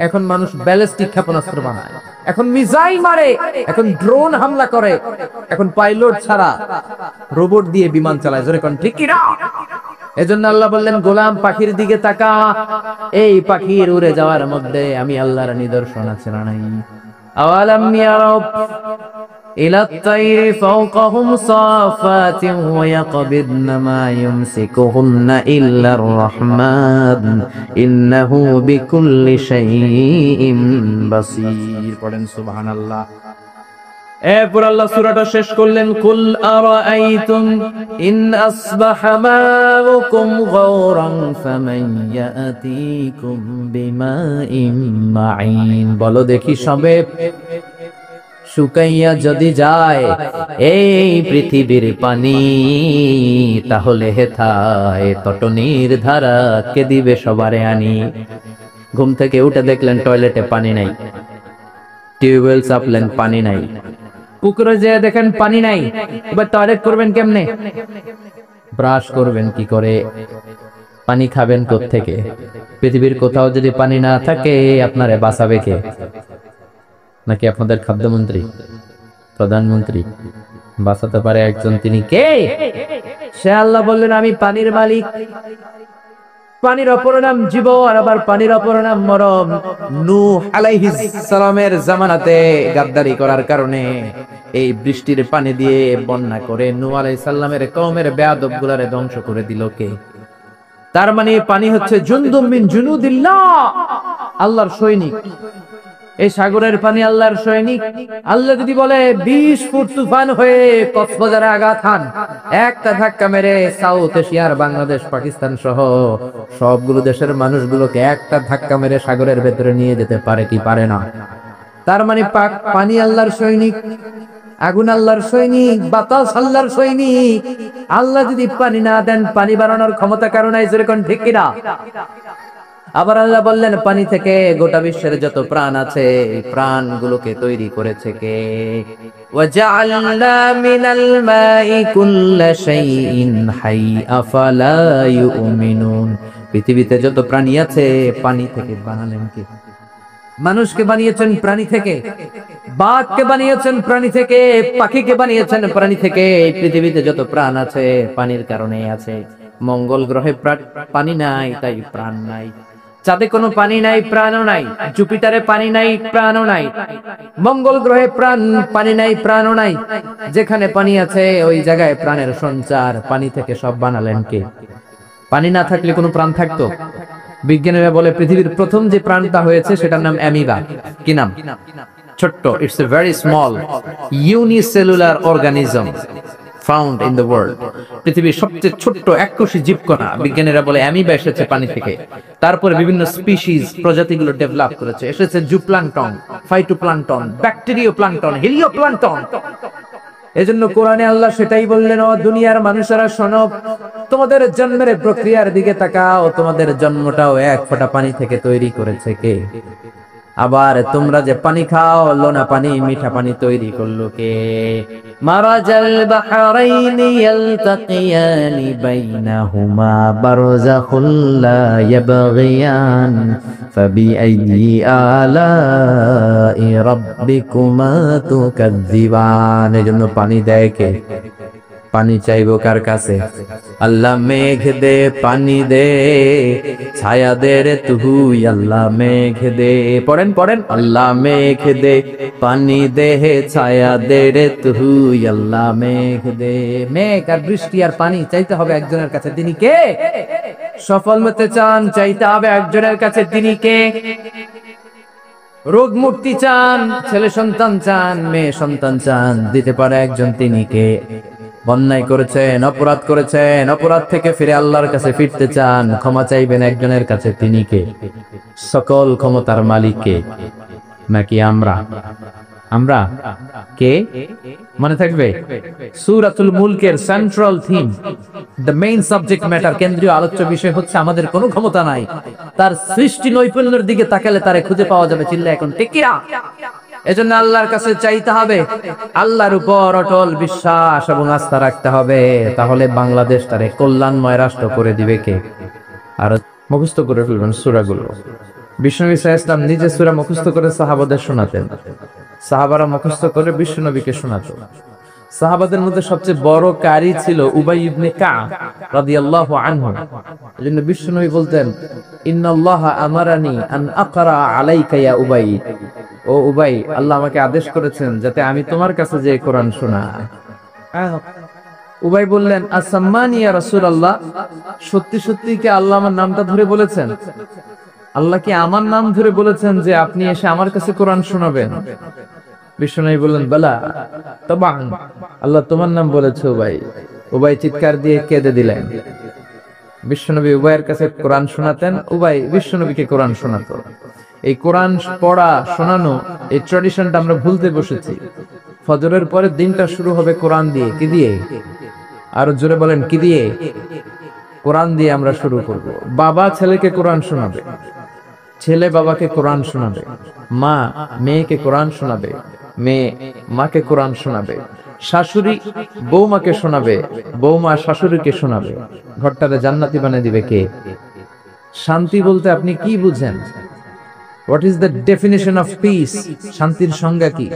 এখন মানুষ ব্যালিস্টিক ক্ষেপণাস্ত্র বানায়, এখন মিসাইল মারে, এখন ড্রোন হামলা করে, এখন পাইলট ছাড়া রোবট দিয়ে বিমান চালায়, জোরে কোন ঠিক কি না? এজন্য আল্লাহ বললেন, গোলাম পাখির দিকে তাকা, এই পাখির উড়ে যাওয়ার মধ্যে আমি আল্লাহর নিদর্শন আছে না নাই? আওয়ালাম ইয়ারাউ ইলাত তাইরি ফাওকাহুম সাফাতিন ওয়া ইয়াকবিদনা মা ইউমসিকুহুন্না ইল্লার রাহমান ইন্নাহু বিকুল্লি শাইইন বাসীর। পড়েন সুবহানাল্লাহ। এরপর আল্লাহ সূরাটা শেষ করলেন, কুল আরাআইতুম ইন আসবাহা মাউকুম গাওরান ফামান ইয়াতিকুম বিমাইন মাইন। বলো দেখি সবে, শুকাইয়া যদি যায় এই পৃথিবীর পানি, তাহলে হেথায় তটনির ধারা কে দিবে সবারে আনি। ঘুম থেকে উঠে দেখলেন টয়লেটে পানি নাই, টিউবওয়েল চাপলেন পানি নাই, পুকুরে যেয়ে দেখেন পানি নাই, এবার টয়লেট করবেন কেমনে? ব্রাশ করবেন কি করে? পানি খাবেন কোত্থেকে? পৃথিবীর কোথাও যদি পানি না থাকে আপনারে বাঁচাবে কে? নাকি আপনাদের খাদ্যমন্ত্রী, প্রধানমন্ত্রী? বাঁচাতে পারে একজন, তিনি কে? সে আল্লাহ বললেন, আমি পানির মালিক। পানির অপর নাম জীবন, আবার পানির অপর নাম মরণ। নূহ আলাইহিস সালামের জামানাতে গাদ্দারি করার কারণে এই বৃষ্টির পানি দিয়ে বন্যা করে নূহ আলাইহিস সালামের কওমের বেয়াদব গুলারে ধ্বংস করে দিল কে? তার মানে পানি হচ্ছে জুনদুম মিন জুনুদিল্লাহ, আল্লাহর সৈনিক। এই সাগরের পানি আল্লাহর সৈনিক। আল্লাহ যদি বলে 20 ফুট তুফান হয়ে কক্সবাজারে আঘাত হান, একটা ধাক্কা মেরে সাউথ এশিয়ার বাংলাদেশ, পাকিস্তান সহ সবগুলো দেশের মানুষগুলোকে একটা ধাক্কা মেরে সাগরের ভেতরে নিয়ে যেতে পারে কি পারে না? তার মানে পানি আল্লাহর সৈনিক, আগুন আল্লাহর সৈনিক, বাতাস আল্লাহর সৈনিক। আল্লাহ যদি পানি না দেন, পানি বানানোর ক্ষমতা কারো নাই, যেরকম ঠিক কিনা? আবার আল্লাহ বললেন পানি থেকে গোটা বিশ্বের যত প্রাণ আছে এই প্রাণগুলোকে তৈরি করেছে কে? ওয়াজআলনা মিনাল মাই কুল্লা শাইইন হাই আফালা ইউমিনুন। পৃথিবীতে যত প্রাণী আছে পানি থেকে বানালেন কে? মানুষকে বানিয়েছেন প্রাণী থেকে, বাঘকে বানিয়েছেন প্রাণী থেকে, পাখিকে বানিয়েছেন প্রাণী থেকে। এই পৃথিবীতে যত প্রাণ আছে পানির কারণে আছে। মঙ্গল গ্রহে পানি নাই, তাই প্রাণ নাই। চাঁদে কোনো পানি নাই, প্রাণও নাই। জুপিটারে পানি নাই, প্রাণও নাই। মঙ্গল গ্রহে পানি নাই, প্রাণও নাই। যেখানে পানি আছে ওই জায়গায় প্রাণের সঞ্চার। পানি থেকে সব বানালেন কে? পানি না থাকলে কোনো প্রাণ থাকতো? বিজ্ঞানীরা বলে পৃথিবীর প্রথম যে প্রাণটা হয়েছে সেটার নাম অ্যামিবা। কি নাম? ছোট্ট, it's a very small unicellular organism found in the world. পৃথিবীর সবচেয়ে ছোট্ট এককোষী জীবকণা, বিজ্ঞানীরা বলে অ্যামিবা এসেছে পানি থেকে। তারপরে বিভিন্ন স্পিসিস প্রজাতিগুলো ডেভেলপ করেছে। এসেছে জুপ্লাঙ্কটন, ফাইটোপ্লাঙ্কটন, ব্যাকটেরিওপ্লাঙ্কটন, হেলিওপ্লাঙ্কটন। এজন্য কোরআনে আল্লাহ সেটাই বললেন, ও দুনিয়ার মানুষেরা শোনো, তোমাদের জন্মের প্রক্রিয়ার দিকে তাকাও। তোমাদের জন্মটাও এক ফোঁটা পানি থেকে তৈরি করেছে কে? আবার তোমরা যে পানি খাও, লোনা পানি, মিঠা পানি তৈরি করলো কে? মারাজাল বাহরাইনি ইয়ালতাকিয়ানি বাইনাহুমা বারযাখুল লা ইয়াবগিয়ান ফাবিআইয়ি আলাই রাব্বিকুমা তুকাযযিবান। এজন্য পানি দেয় কে? পানি চাইবো কার কাছে? আল্লাহ মেঘ দে, পানি দে, ছায়া দে রে তুই আল্লাহ মেঘ দে। পড়েন পড়েন, আল্লাহ মেঘ দে, পানি দে, ছায়া দে রে তুই আল্লাহ মেঘ দে। মেঘ আর বৃষ্টি আর পানি চাইতে হবে একজনের কাছে, তিনি কে? সফল হতে চান, চাইতে হবে একজনের কাছে, তিনি কে? রোগ মুক্তি চান, ছেলে সন্তান চান, মেয়ে সন্তান চান, দিতে পারে একজন, তিনি কে? অন্যায় করেছেন, অপরাধ করেছেন, অপরাধ থেকে ফিরে আল্লাহর কাছে ফিরতে চান, ক্ষমা চাইবেন একজনের কাছে, তিনি কে? সকল ক্ষমতার মালিক কে? নাকি আমরা? আমরা কে? মনে থাকবে সূরাতুল মুলকের central theme, the main subject matter, কেন্দ্রীয় আলোচ্য বিষয় হচ্ছে আমাদের কোনো ক্ষমতা নাই। তার সৃষ্টি নৈপুণ্যের দিকে তাকালে তারে খুঁজে পাওয়া যাবে। চিল্লা এখন ঠিক কিনা? এজন্য আল্লাহর কাছে চাইতে হবে, আল্লাহর উপর অটল বিশ্বাস এবং আস্থা রাখতে হবে। তাহলে বাংলাদেশ তারে কল্যাণময় রাষ্ট্র করে দিবে কে? আর মুখস্থ করে ফেলবেন সূরাগুলো। বিশ্বনবী সাল্লাল্লাহু আলাইহি ওয়াসাল্লাম নিজে সূরা মুখস্থ করে সাহাবাদের শোনাতেন, সাহাবারা মুখস্থ করে বিশ্বনবীকে শোনাতেন। সাহাবাদের মধ্যে সবচেয়ে বড় কারি ছিল উবাই ইবনে কাব রাদিয়াল্লাহু আনহু। এজন্য বিশ্বনবী বলতেন, ইন্নাল্লাহা আমারানি আন আকরা আলাইকা ইয়া উবাই। ও উবাই, আল্লাহ আমাকে আদেশ করেছেন যাতে আমি তোমার কাছে যে কোরআন শোনাই। উবাই বললেন, আসাম্মানি ইয়া রাসূলুল্লাহ, সত্যি সত্যি কি আল্লাহ আমার নামটা ধরে বলেছেন? আল্লাহ কি আমার নাম ধরে বলেছেন যে আপনি এসে আমার কাছে কোরআন শোনাবেন? বিশ্বনবী বললেন, বালা তাবান, আল্লাহ তোমার নাম বলেছে উবাই। উবাই চিৎকার দিয়ে কেঁদে দিলেন। বিশ্বনবী উবাইয়ের কাছে কোরআন শোনাতেন, উবাই বিশ্বনবীকে কোরআন শোনাতো। এই কোরআন পড়া শোনানো, এই ট্র্যাডিশনটা আমরা ভুলতে বসেছি। ফজরের পরে দিনটা শুরু হবে কোরআন দিয়ে। কি দিয়ে? আরো জোরে বলেন, কি দিয়ে? কোরআন দিয়ে আমরা শুরু করব। বাবা ছেলেকে কোরআন শোনাবে, ছেলে বাবাকে কোরআন শোনাবে, মা মেয়েকে কোরআন শোনাবে, মেয়ে মাকে কোরআন শোনাবে, শাশুড়ি বৌমাকে শোনাবে, বৌমা শাশুড়িকে শোনাবে। ঘরটারে জান্নাতি বানিয়ে দিবে কে? শান্তি বলতে আপনি কি বুঝেন? What is the definition of piece? শান্তির সংজ্ঞা কি?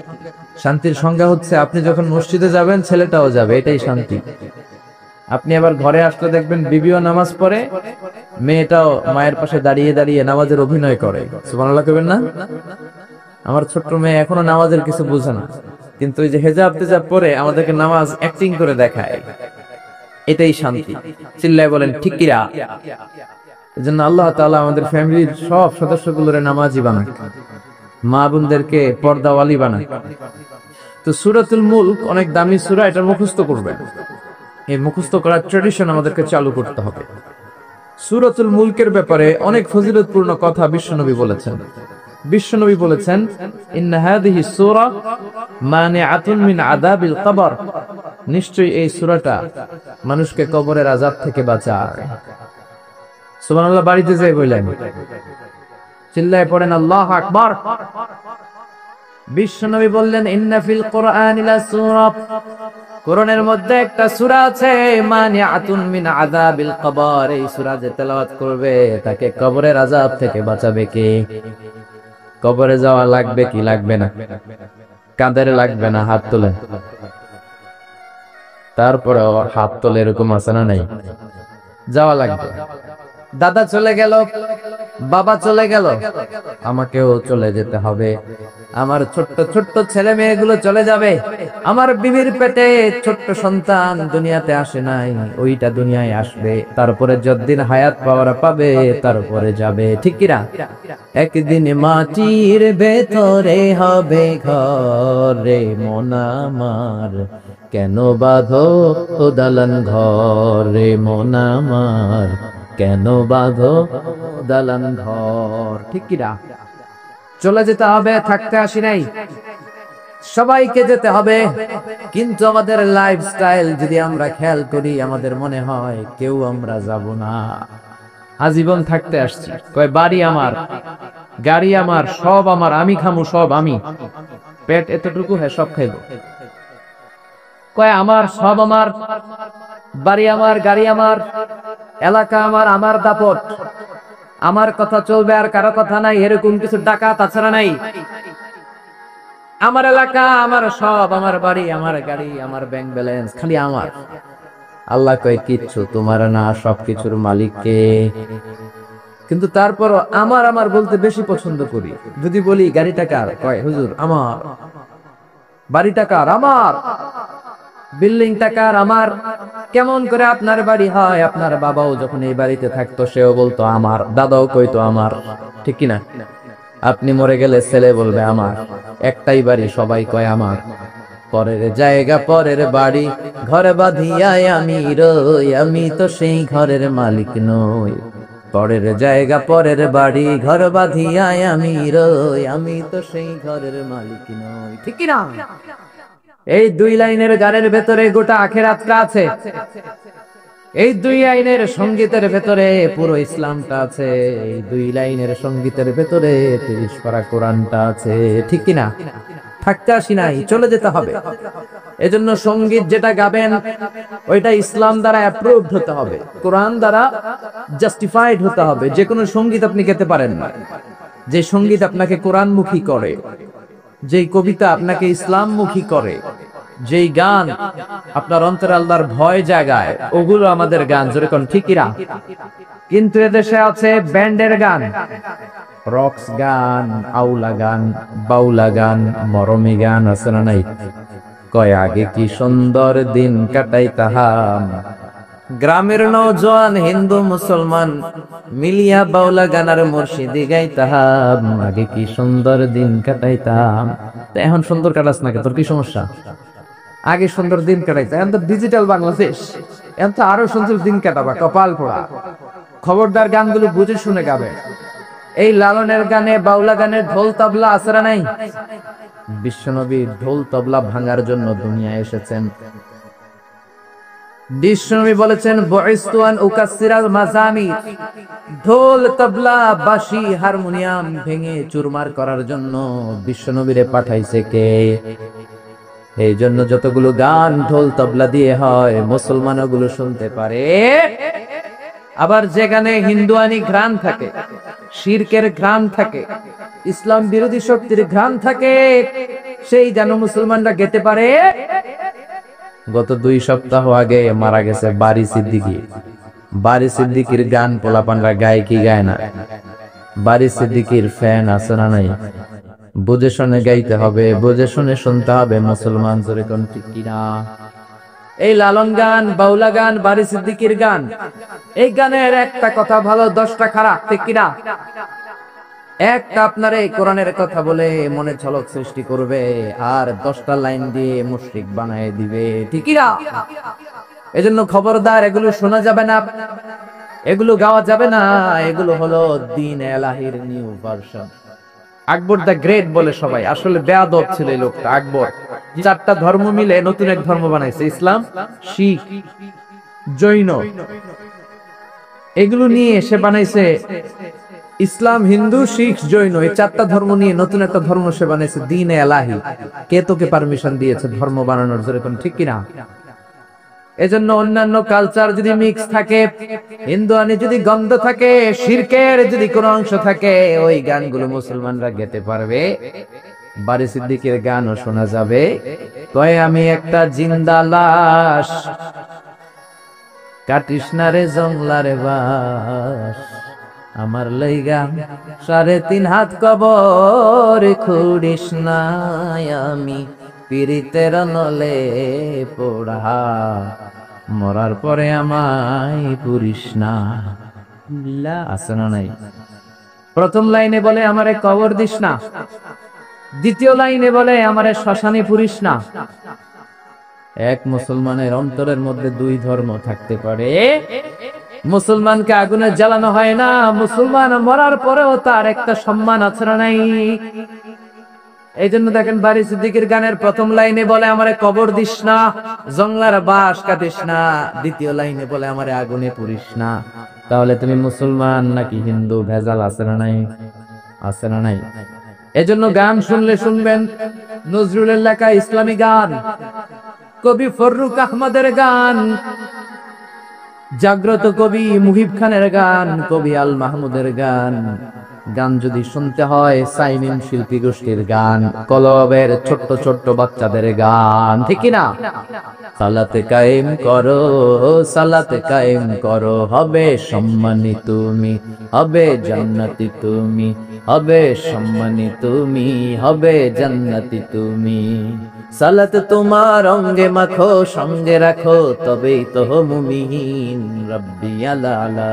শান্তির সংজ্ঞা হচ্ছে আপনি যখন মসজিদে যাবেন ছেলেটাও যাবে, এটাই শান্তি। আপনি আবার ঘরে আসলে দেখবেন বিবিও নামাজ পড়ে, মেয়েটাও মায়ের পাশে দাঁড়িয়ে দাঁড়িয়ে নামাজের অভিনয় করে। সুবহানাল্লাহ কইবেন না? আমার ছোট্ট মেয়ে এখনো নামাজের কিছু বুঝে না, কিন্তু ওই যে হেজাব তেজাব পরে আমাদেরকে নামাজ অ্যাক্টিং করে দেখায়, এটাই শান্তি। চিল্লায় বলেন ঠিক কিরা? এজন্য আল্লাহ তাআলা আমাদের ফ্যামিলির সব সদস্যগুলোরে নামাজি বানাক, মা বোনদেরকে পর্দাওয়ালি বানাক। তো সূরাতুল মুলক অনেক দামি সূরা, এটা মুখস্থ করবেন। এই মুখস্থ করার ট্র্যাডিশন আমাদেরকে চালু করতে হবে। সূরাতুল মুলকের ব্যাপারে অনেক ফজিলতপূর্ণ কথা বিশ্বনবী বলেছেন। বিশ্বনবী বলেছেন, ইন্না হাযিহি সূরা মানিআতুন মিন আযাবিল কবর, নিশ্চয়ই এই সূরাটা মানুষকে কবরের আযাব থেকে বাঁচায়। সুবহানাল্লাহ বাড়িতে যাই বললেন, চিল্লায় পড়েন আল্লাহু আকবার। বিশ্বনবী বললেন ইন্না ফিল কোরআনি লাসূরা, কোরআনের মধ্যে একটা সূরা আছে মানিআতুন মিন আযাবিল কবর, এই সূরা যে তেলাওয়াত করবে তাকে কবরের আযাব থেকে বাঁচাবে কে? কবরে যাওয়া লাগবে কি লাগবে না? কাঁধে লাগবে না? হাত তোলে। তারপরে হাত তোলে, এরকম আছে না নাই? যাওয়া লাগবে। দাদা চলে গেল, বাবা চলে গেল, আমাকেও চলে যেতে হবে। আমার ছোট্ট ছোট্ট ছেলে মেয়েগুলো চলে যাবে। আমার বিবির পেটে ছোট্ট সন্তান দুনিয়াতে আসে নাই, ওইটা দুনিয়ায় আসবে। তারপরে যতদিন হায়াত পাওয়ার পাবে তারপরে যাবে, ঠিক কিনা? একদিন মাটির ভেতরে হবে ঘর রে মন আমার, কেন বাঁধো দালান ঘর রে মন আমার, কেন বাঁধো দালান ঘর, ঠিক কিনা? চলে যেতে হবে, থাকতে আসি নাই। সবাইকে যেতে হবে, কিন্তু আমাদের লাইফস্টাইল যদি আমরা খেয়াল করি, আমাদের মনে হয় কেউ আমরা যাব না। আজীবন থাকতে আসছি, কয় বাড়ি আমার, গাড়ি আমার, সব আমার, আমি খামু সব আমি, পেট এতটুকু হ্যাঁ সব খাইব। কয় আমার সব আমার, বাড়ি আমার, গাড়ি আমার, এলাকা আমার, আমার দাপট, আমার কথা চলবে আর কারো কথা নাই, এরকম কিছু ডাকাত তাছাড়া নাই। আমার এলাকা, আমার সব, আমার বাড়ি, আমার গাড়ি, আমার ব্যাংক ব্যালেন্স, খালি আমার। আল্লাহ কয় কিচ্ছু তোমার না, সবকিছুর মালিক কে? কিন্তু তারপর আমার আমার বলতে বেশি পছন্দ করি। যদি বলি গাড়িটা কার, কয় হুজুর আমার। বাড়িটা কার? আমার। বিল্ডিংটা কার? আমার। কেমন করে আপনার বাড়ি হয়? আপনার বাবাও যখন এই বাড়িতে থাকতো সেও বলতো আমার, দাদাও কইতো আমার, ঠিক কিনা? আপনি মরে গেলে ছেলে বলবে আমার। একটাই বাড়ি, সবাই কয় আমার। পরের জায়গা পরের বাড়ি, ঘর বাঁধিয়া আমি রই, আমি তো সেই ঘরের মালিক নই। পরের জায়গা পরের বাড়ি, ঘর বাঁধিয়া আমি রই, আমি তো সেই ঘরের মালিক নই, ঠিক কিনা? এই দুই লাইনের গানের ভেতরে গোটা আখিরাতটা আছে। এই দুই লাইনের সঙ্গীতের ভেতরে পুরো ইসলামটা আছে। এই দুই লাইনের সঙ্গীতের ভেতরে 30 পারা কোরআনটা আছে, ঠিক কিনা? থাকতে আসি নাই, চলে যেতে হবে। এজন্য সঙ্গীত যেটা গাবেন ওইটা ইসলাম দ্বারা অ্যাপ্রুভড হতে হবে, কোরআন দ্বারা জাস্টিফাইড হতে হবে। যে কোনো সঙ্গীত আপনি গেতে পারেন না যে সঙ্গীত আপনাকে কোরআনমুখী করে, যেই কবিতা আপনাকে ইসলামমুখী করে, যেই গান আপনার অন্তরে আল্লাহর ভয় জাগায়, ওগুলো আমাদের গান, যেরকম ঠিকিরা। কিন্তু এদেশে আছে ব্যান্ডের গান, রক্স গান, আউলা গান, বাউলা গান, মরমী গান, আছে না নাই? কয় আগে কি সুন্দর দিন কাটাইতাম, গ্রামের নওজোয়ান হিন্দু মুসলমান মিলিয়া বাউলা গানার মুর্শিদি গাইতাম, আগে কি সুন্দর দিন কাটাইতাম। এখন সুন্দর কাটাস না, তোর কি সমস্যা? আগে সুন্দর দিন কাটাইতাম, এখন তো ডিজিটাল বাংলাদেশ, এখন তো আরো সুন্দর দিন কাটাবা, কপাল পোড়া। খবরদার গানগুলো বুঝে শুনে গাবে। এই লালনের গানে, বাউলা গানের ঢোল তবলা আসরা নাই। বিশ্বনবী ঢোল তবলা ভাঙার জন্য দুনিয়ায় এসেছেন। বিশ্বনবী বলেছেন বুইসতু আন উকাসসিরাল মাজামির, ঢোল তবলা বাঁশি হারমোনিয়াম ভেঙে চুরমার করার জন্য বিশ্বনবীরে পাঠাইছে কে? এই জন্য যতগুলো গান ঢোল তবলা দিয়ে হয় মুসলমান ওগুলো শুনতে পারে। আবার যেখানে হিন্দুয়ানি ঘ্রাণ থাকে, শিরকের ঘ্রাণ থাকে, ইসলাম বিরোধী শক্তির ঘ্রাণ থাকে, সেই যেন মুসলমানরা গেতে পারে। গত 2 সপ্তাহ আগে মারা গেছে বারি সিদ্দিকী। বারি সিদ্দিকীর গান পোলাপানরা গায় কি গায় না? বারি সিদ্দিকীর ফ্যান আছে না নাই? বুঝে শুনে গাইতে হবে, বুঝে শুনে শুনতে হবে মুসলমান, জোরে কোন ঠিক কিনা? এই লালন গান, বাউলা গান, বারি সিদ্দিকীর গান, এই গানের একটা কথা ভালো, 10টা খারাপ, ঠিক কিনা? একটা আপনার এই কোরআনের কথা বলে মনে ঝলক সৃষ্টি করবে, আর 10টা লাইন দিয়ে মুশরিক বানায় দিবে, ঠিক কিনা? এজন্য খবরদার, এগুলো শোনা যাবে না, এগুলো গাওয়া যাবে না। এগুলো হলো দ্বীন এলাহির new version. Akbar the great বলে সবাই, আসলে বেয়াদব ছিল এই লোকটা। আকবর 4টা ধর্ম মিলে নতুন এক ধর্ম বানাইছে, ইসলাম, শিখ, জৈন। এগুলো নিয়ে সে বানাইছে ইসলাম, হিন্দু, শিখ, জৈন, এই চারটা ধর্ম নিয়ে নতুন একটা ধর্ম সে বানাইছে, দ্বীন এলাহি। কে তোকে পারমিশন দিয়েছে ধর্ম বানানোর? যেরকম ঠিক কিনা? এজন্য অন্যান্য কালচার যদি মিক্স থাকে, হিন্দুয়ানি যদি গন্ধ থাকে, শিরকের যদি কোনো অংশ থাকে, ওই গানগুলো মুসলমানরা গেতে পারবে, বারি সিদ্দিকের গানও শোনা যাবে। তয় আমি একটা জিন্দা লাশ, কাটিস না রে জংলারে বাস, আমার লাইগা 3.5 হাত কবর খুঁড়িস না, আমি পীড়িতের নলে পোড়া, মরার পরে আমায় পুরিস না। আছে না নাই? প্রথম লাইনে বলে আমারে কবর দিস না, দ্বিতীয় লাইনে বলে আমারে শ্মশানে পুরিস না। এক মুসলমানের অন্তরের মধ্যে দুই ধর্ম থাকতে পারে। মুসলমানকে আগুনে জ্বালানো হয় না, মুসলমান মরার পরেও তার একটা সম্মান আছে না নাই? এই জন্য দেখেন বারি সিদ্দিকের গানের প্রথম লাইনে বলে আমারে কবর দিস না, জংলার বাঁশ কাটিস না, দ্বিতীয় লাইনে বলে আমারে আগুনে পুরিস না। তাহলে তুমি মুসলমান নাকি হিন্দু? ভেজাল আছে না নাই? আছে না নাই? এজন্য গান শুনলে শুনবেন নজরুলের লেখা ইসলামী গান, কবি ফররুক আহমদের গান, জাগ্রত কবি মুহিব খানের গান, কবি আল মাহমুদের গান। গান যদি শুনতে হয় সাইমিন শিল্পী গোষ্ঠীর গান, কলবের ছোট্ট ছোট্ট বাচ্চাদের গান, ঠিক না? সালাতে কায়েম করো, সালাতে কায়েম করো, হবে সম্মানী তুমি, হবে জান্নাতি তুমি, হবে সম্মানী তুমি, হবে জান্নাতি তুমি। সালাত তোমার অঙ্গে মাখো, সঙ্গে রাখো, তবেই তো মুমিন। রব্বি আলা আলা,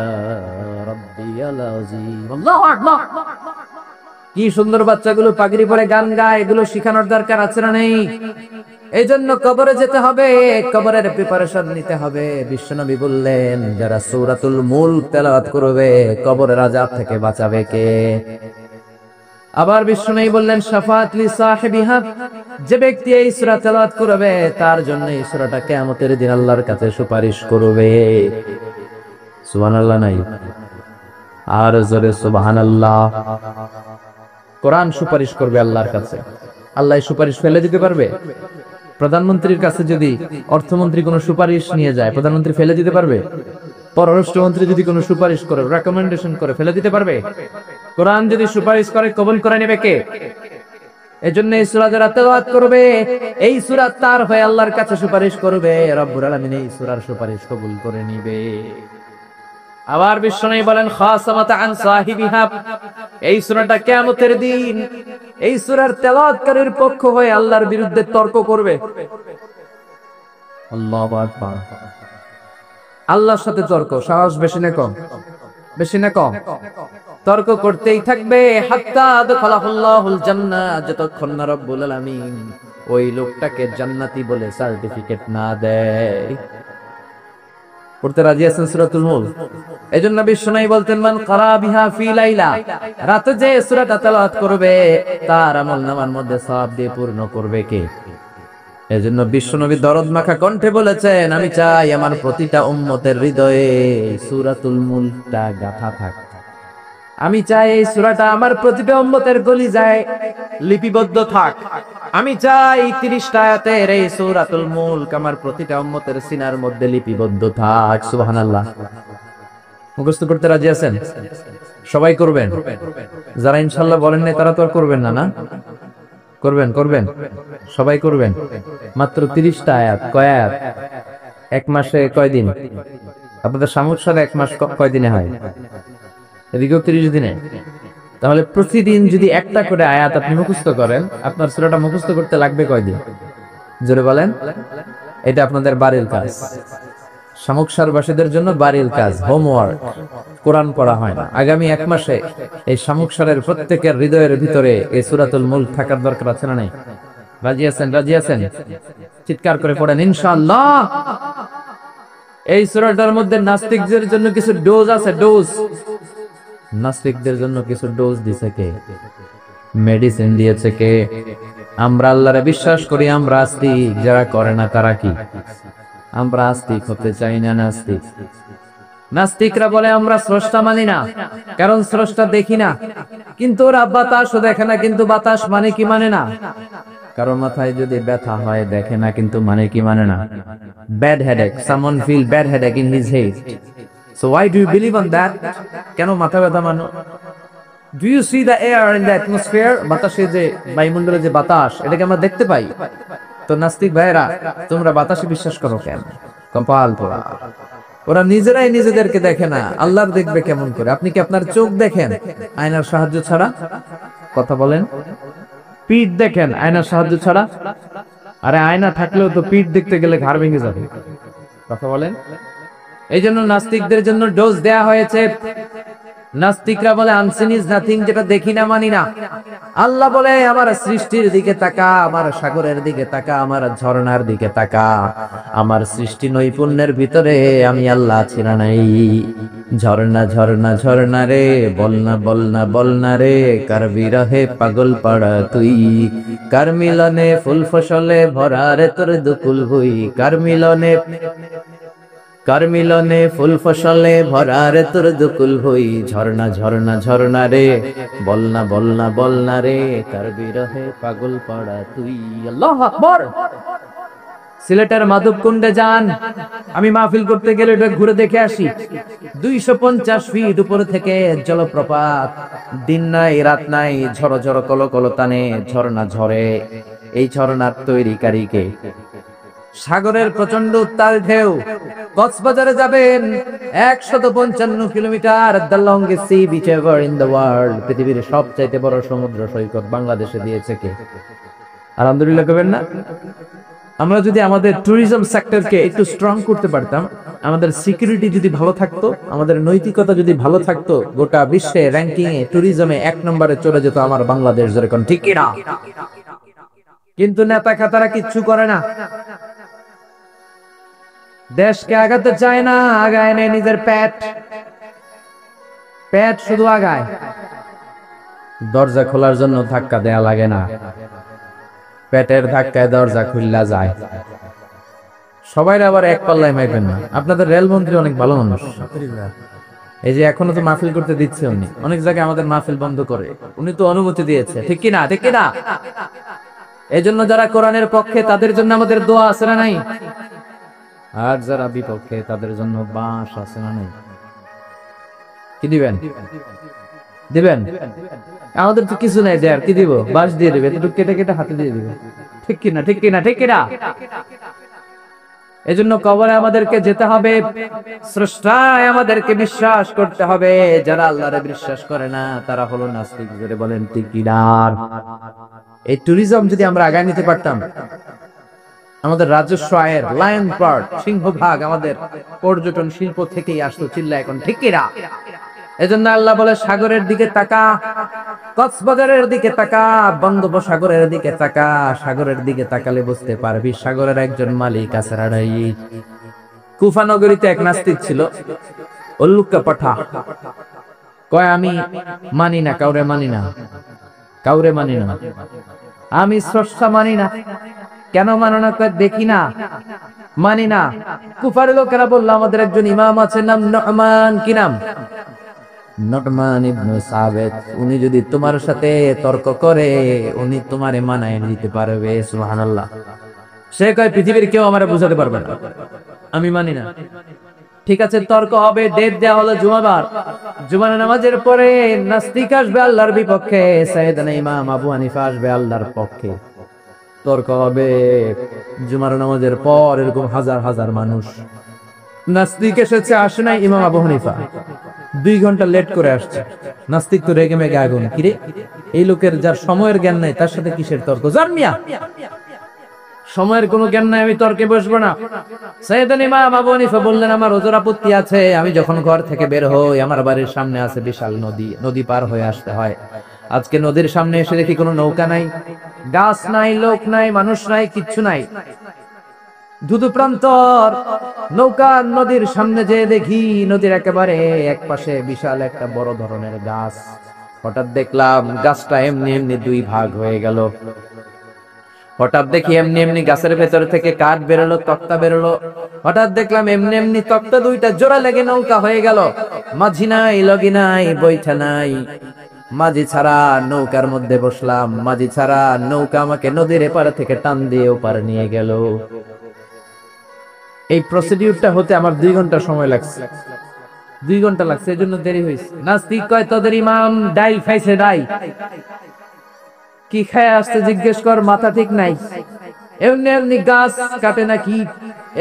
রব্বি আলা আযীম। আল্লাহু আকবার। কি সুন্দর বাচ্চাগুলো পাগড়ি পরে গান গায়, এগুলো শিখানোর দরকার আছে না নেই? এই জন্য কবরে যেতে হবে, কবরের প্রিপারেশন নিতে হবে। বিশ্বনবী বললেন যারা সূরাতুল মুলক তেলাওয়াত করবে কবরের আযাব থেকে বাঁচাবে কে? আবার বিশ্বনবী বললেন শাফাআত লি সাহিবিহা, যে ব্যক্তি এই সূরা তেলাওয়াত করবে তার জন্য এই সূরাটা কিয়ামতের দিন আল্লাহর কাছে সুপারিশ করবে। সুবহানাল্লাহ নাই? আর জোরে সুবহানাল্লাহ। কোরআন সুপারিশ করবে আল্লাহর কাছে। আল্লাহ সুপারিশ ফেলে দিতে পারবে? প্রধানমন্ত্রীর কাছে যদি অর্থমন্ত্রী কোনো সুপারিশ নিয়ে যায়, প্রধানমন্ত্রী ফেলে দিতে পারবে? পররাষ্ট্রমন্ত্রী যদি কোনো সুপারিশ করে, রেকমেন্ডেশন করে, ফেলে দিতে পারবে? কোরআন যদি সুপারিশ করে, কবুল করে নেবে কে? এজন্য এই সূরা যারা তেলাওয়াত করবে, এই সূরা তার হয়ে আল্লাহর কাছে সুপারিশ করবে, রব্বুল আলামিন এই সূরার সুপারিশ কবুল করে নিবে। আবার বিশ্বনবী বলেন খাসামাত আন সাহিবিহা, এই সূরাটা কিয়ামতের দিন এই সূরার তেলাওয়াতকারীর পক্ষ হয়ে আল্লাহর বিরুদ্ধে তর্ক করবে। আল্লাহু আকবার। আল্লাহর সাথে তর্ক, সাহস বেশি না কম? বেশি না কম? তর্ক করতেই থাকবে হাত্তা আদখালাহুল্লাহুল জান্নাহ, যতক্ষণ না রব্বুল আলামিন ওই লোকটাকে জান্নাতি বলে সার্টিফিকেট না দেয়। পড়তে রাজি আছেন সূরাতুল মুলক? এজন্য বিশ্বনবী বলতেন মান ক্বারা বিহা ফি লাইলা, রাতে যে সূরাটা তেলাওয়াত করবে তার আমলনামার মধ্যে সওয়াব দিয়ে পূর্ণ করবে কে? এজন্য বিশ্বনবী দরদ মাখা কণ্ঠে বলেছেন আমি চাই আমার প্রতিটা উম্মতের হৃদয়ে সূরাতুল মুলকটা গাঁথা থাক। আমি চাই এই সূরাটা আমার প্রতিটা উম্মতের কলিজায় লিপিবদ্ধ থাক। আমি চাই 30টা আয়াতের এই সূরাতুল মুলক আমার প্রতিটা উম্মতের সিনার মধ্যে লিপিবদ্ধ থাক। সুবহানাল্লাহ। মুখস্থ করতে রাজি আছেন? সবাই করবেন? যারা ইনশাআল্লাহ বলেন না তারা তো আর করবেন না, না? করবেন, করবেন, সবাই করবেন। মাত্র 30টা আয়াত। কয় আয়াত? এক মাসে কয় দিন? আপনাদের সামুদ্রিক সাথে এক মাস কয় দিনে হয়? এদিকেও 30 দিনে। তাহলে প্রতিদিন যদি একটা করে আয়াত আপনি মুখস্থ করেন, আপনার সূরাটা মুখস্থ করতে লাগবে কয়দিন? জোরে বলেন। এটা আপনাদের বাড়ির কাজ, শামুকসারবাসীদের জন্য বাড়ির কাজ, হোমওয়ার্ক। কোরআন পড়া হয় না। আগামী এক মাসে এই শামুকসারের প্রত্যেকের হৃদয়ের ভিতরে এই সূরাতুল মুলক থাকার দরকার আছে না নাই? রাজি আছেন? রাজি আছেন? চিৎকার করে পড়েন ইনশাআল্লাহ। এই সূরাটার মধ্যে নাস্তিকদের জন্য কিছু ডোজ আছে, ডোজ। নাস্তিকদের জন্য কিছু ডোজ দিয়েছে কে? মেডিসিন দিয়েছে কে? আমরা আল্লাহরে বিশ্বাস করি, আমরা আস্তিক। যারা করে না তারা কি? আমরা আস্তিক হতে চাই না নাস্তিক? নাস্তিকরা বলে আমরা স্রষ্টা মানি না, কারণ স্রষ্টা দেখি না। কিন্তু ওরা বাতাসও দেখে না, কিন্তু বাতাস মানে কি মানে না। কারো মাথায় যদি ব্যথা হয় দেখে না, কিন্তু মানে কি মানে না। Bad headache, someone feel bad headache in his head, so why do you believe on that? কেন মাথা ব্যথা মানো? Do you see the air in the atmosphere? বাতাসে যে বায়ুমণ্ডলে যে বাতাস, এটাকে আমরা দেখতে পাই। তো নাস্তিক ভাইরা, তোমরা বাতাসে বিশ্বাস করো কেন? কপাল পোড়া। ওরা নিজেরাই নিজেদেরকে দেখে না, আল্লাহর দেখবে কেমন করে? আপনি কি আপনার চোখ দেখেন আয়নার সাহায্য ছাড়া? কথা বলেন। পিঠ দেখেন আয়নার সাহায্য ছাড়া? আরে আয়না থাকলেও তো পিঠ দেখতে গেলে ঘাড় ভেঙে যাবে। কথা বলেন। এই জন্য নাস্তিকদের জন্য ডোজ দেয়া হয়েছে। নাস্তিকরা বলে আনসিন ইজ নাথিং, যেটা দেখি না মানি না। আল্লাহ বলে আমার সৃষ্টির দিকে তাকা, আমার সাগরের দিকে তাকা, আমার ঝর্ণার দিকে তাকা। আমার সৃষ্টি নৈপুণ্যের ভিতরে আমি আল্লাহ আছি না নাই? ঝর্ণা ঝর্ণা ঝর্ণা রে, বলনা বলনা বলনা রে, কার বিরহে পাগল পাড়া তুই, কার মিলনে ফুল ফসলে ভরা রে তোর দুকুল ভুই, কার মিলনে ফুল ফসলে ভরা রে তোর দুকুল ভুই, ঝর্ণা ঝর্ণা ঝর্ণা রে, বলনা বলনা বলনা রে, কার বিরহে পাগল পাড়া তুই। আল্লাহু আকবার। সিলেটের মাধবকুণ্ডে যান, আমি মাহফিল করতে গেলে এটা ঘুরে দেখে আসি। 250 ফিট উপর থেকে জলপ্রপাত, দিন নাই রাত নাই, ঝড় ঝড় কলো কলো টানে ঝর্ণা ঝরে। এই ঝর্ণার তৈরিকারীকে? সাগরের প্রচন্ড উত্তাল ঢেউ। কক্সবাজারে যাবেন, 155 kilometre, the longest sea beach ever in the world. পৃথিবীর সবচাইতে বড় সমুদ্র সৈকত বাংলাদেশে দিয়েছে কে? আলহামদুলিল্লাহ করবেন না? আমরা যদি আমাদের ট্যুরিজম সেক্টরকে একটু স্ট্রং করতে পারতাম, আমাদের সিকিউরিটি যদি ভালো থাকতো, আমাদের নৈতিকতা যদি ভালো থাকতো, গোটা বিশ্বে র্যাঙ্কিং এ ট্যুরিজমে 1 নম্বরে চলে যেত আমার বাংলাদেশ, যেরকম। ঠিক কি না? কিন্তু নেতা খাতারা কিচ্ছু করে না। দেশকে আগাতে চায় না, আগায় নেয় নিজের পেট শুধু আগায়। দরজা খোলার জন্য ধাক্কা দেয়া লাগে না, পেটের ধাক্কায় দরজা খুললা যায়। সবাই আবার এক পাল্লায় মাইবেন না। আপনাদের রেলমন্ত্রী অনেক ভালো মানুষ, এই যে এখনো তো মাহফিল করতে দিচ্ছে উনি, অনেক জায়গায় আমাদের মাহফিল বন্ধ করে, উনি তো অনুমতি দিয়েছে। ঠিক কি না? ঠিক কি না? এই জন্য যারা কোরআনের পক্ষে তাদের জন্য আমাদের দোয়া আছে না নাই? আর যারা বিপক্ষে তাদের জন্য বাঁশ আছে না নাই? কি দিবেন? দিবেন? আমাদের তো কিছু নাই দেয়ার, কি দিব? বাঁশ দিয়ে দিবে, একটু কেটে কেটে হাতে দিয়ে দিবে। ঠিক কি না? ঠিক কি না? ঠিক কি না? এজন্য কবরে আমাদেরকে যেতে হবে, স্রষ্টায় আমাদেরকে বিশ্বাস করতে হবে। যারা আল্লাহরে বিশ্বাস করে না তারা হলো নাস্তিক। জোরে বলেন ঠিক কি না? এই ট্যুরিজম যদি আমরা আগায় নিতে পারতাম, আমাদের রাজস্ব আয়ের লায়ন পার্ট, সিংহভাগ আমাদের পর্যটন শিল্প থেকেই আসতো। চিল্লা এখন ঠিক কি না? এজন্য আল্লাহ বলে সাগরের দিকে তাকা, কক্সবাজারের দিকে তাকা, বঙ্গোপসাগরের দিকে তাকা। সাগরের দিকে তাকালে বুঝতে পারবি সাগরের একজন মালিক আছে। কুফা নগরীতে এক নাস্তিক ছিল, উল্লুকা পাঠা। কয় আমি মানি না, কাউরে মানি না, কাউরে মানি না, আমি স্রষ্টা মানি না। কেন মানো না? দেখি না, মানি না। কুফার লোকেরা বলল আমাদের একজন ইমাম আছে, নাম নু'মান। কি নাম? নু'মান ইবনে সাবিত। উনি যদি তোমার সাথে তর্ক করে, উনি তোমারে মানায় দিতে পারবে। সুবহানাল্লাহ। সে কয় পৃথিবীর কেউ আমারে বুঝাতে পারবে না, আমি মানি না। ঠিক আছে, তর্ক হবে। ডেট দেয়া হলো জুমাবার। জুমার নামাজের পরে নাস্তিক আসবে আল্লাহর বিপক্ষে, সাইয়েদনা ইমাম আবু হানিফা আসবে আল্লাহর পক্ষে। তর্ক হবে জুমার নামাজের পর। এরকম হাজার হাজার মানুষ। নাস্তিক এসেছে, আসে নাই ইমাম আবু হানিফা, 2 ঘন্টা লেট করে আসছে। নাস্তিক তো রেগে মেগে আগুন। কিরে, এই লোকের যার সময়ের জ্ঞান নাই তার সাথে কিসের তর্ক? জান মিয়া, সময়ের কোনো জ্ঞান নাই, আমি তর্কে বসবো না। সাইয়েদনা ইমাম আবু হানিফা বললেন আমার ওজোর আপত্তি আছে। আমি যখন ঘর থেকে বের হই, আমার বাড়ির সামনে আছে বিশাল নদী, নদী পার হয়ে আসতে হয়। আজকে নদীর সামনে এসে দেখি কোনো নৌকা নাই, গাছ নাই, লোক নাই, মানুষ নাই, কিচ্ছু নাই, ধুধু প্রান্তর। নৌকা নদীর সামনে যে দেখি নদীর একেবারে এক পাশে বিশাল একটা বড় ধরনের গাছ। হঠাৎ দেখলাম গাছটা এমনি এমনি 2 ভাগ হয়ে গেল। হঠাৎ দেখি এমনি এমনি গাছের ভেতর থেকে কাঠ বেরোলো, তক্তা বেরোলো। হঠাৎ দেখলাম এমনি এমনি তক্তা দুইটা জোড়া লেগে নৌকা হয়ে গেল। মাঝি নাই, লগি নাই, বৈঠা নাই, মাঝি ছাড়া নৌকার মধ্যে বসলাম। মাঝি ছাড়া নৌকা আমাকে নদীর এপার থেকে টান দিয়ে ওপার নিয়ে গেল। এই প্রসিডিউরটা হতে আমার 2 ঘন্টা সময় লাগছে। 2 ঘন্টা লাগছে, এজন্য দেরি হয়েছে। নাস্তিক কয় তোদের ইমাম ডাইল খাইছে, ডাই কি খায় আসতে জিজ্ঞেস কর, মাথা ঠিক নাই। এমনি এমনি গাছ কাটে নাকি?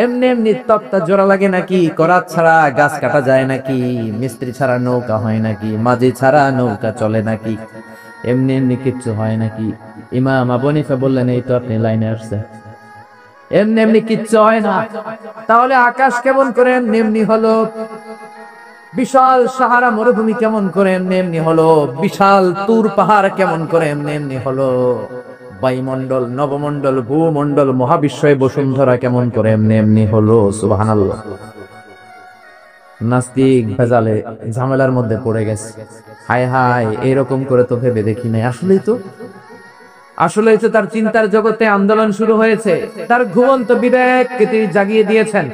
এমনি এমনি তক্তা জোড়া লাগে নাকি? করাত ছাড়া গাছ কাটা যায় নাকি? মিস্ত্রি ছাড়া নৌকা হয় নাকি? মাঝি ছাড়া নৌকা চলে নাকি? এমনি এমনি কিচ্ছু হয় নাকি? ইমাম আবু হানিফা বললেন, এই তো আপনি লাইনে আসছে, এমনি এমনি কিচ্ছু হয় না। তাহলে আকাশ কেমন করে এমনি এমনি হলো? বিশাল সাহারা মরুভূমি কেমন করে এমনি এমনি হলো? বিশাল তুর পাহাড় কেমন করে এমনি এমনি হলো? বায়ুমণ্ডল, নবমণ্ডল, ভূমণ্ডল, মহাবিশ্বয় বসুন্ধরা কেমন করে এমনি এমনি হলো? সুবহানাল্লাহ। নাস্তিক ভেজালে ঝামেলার মধ্যে পড়ে গেছে। হায় হায়, এরকম করে তো ভেবে দেখি নাই। আসলেই তো তার চিন্তার জগতে আন্দোলন শুরু হয়েছে। তার ঘুমন্ত বিবেককে তিনি জাগিয়ে দিয়েছেন।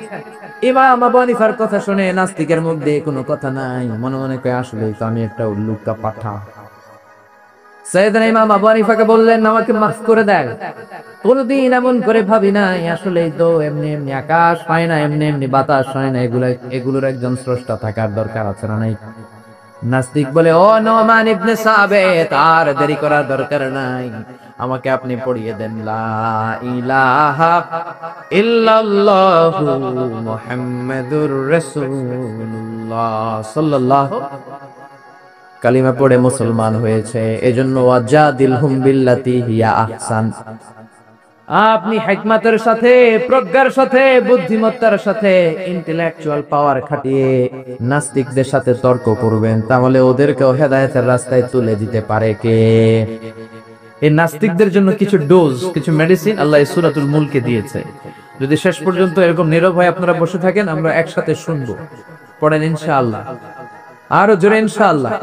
ইমাম আবু হানিফার কথা শুনে নাস্তিকের মধ্যে কোনো কথা নাই, মনে মনে কয় আসলেই তো আমি একটা উল্লুকা পাঠা। সাইয়েদনা ইমাম আবু হানিফাকে বললেন, আমাকে মাফ করে দেন, কোনদিন এমন করে ভাবি নাই। আসলেই তো এমনি এমনি আকাশ হয় না, এমনি এমনি বাতাস হয় না, এগুলোর একজন স্রষ্টা থাকার দরকার আছে না নাই? নাস্তিক বলে, ও নোমান ইবনে সাবিত, আর দেরি করার দরকার নাই, আমাকে আপনি পড়িয়ে দেন লা ইলাহা ইল্লাল্লাহু মুহাম্মাদুর রাসূলুল্লাহ সাল্লাল্লাহু। কালিমা পড়ে মুসলমান হয়েছে। এজন্য ওয়াজাদিলহুম বিল্লাতি হিয়া আহসান। আপনি হিকমতের সাথে, প্রজ্ঞার সাথে, বুদ্ধিমত্তার সাথে, ইন্টেলেকচুয়াল পাওয়ার খাটিয়ে নাস্তিকদের সাথে তর্ক করবেন, তাহলে ওদেরকেও হেদায়েতের রাস্তায় তুলে দিতে পারে কে? এই নাস্তিকদের জন্য কিছু ডোজ, কিছু মেডিসিন আল্লাহ সূরাতুল মুলকে দিয়েছে। যদি শেষ পর্যন্ত এরকম নীরব হয়ে আপনারা বসে থাকেন, আমরা একসাথে শুনবো। পড়েন ইনশাআল্লাহ, আরো জোরে ইনশাআল্লাহ।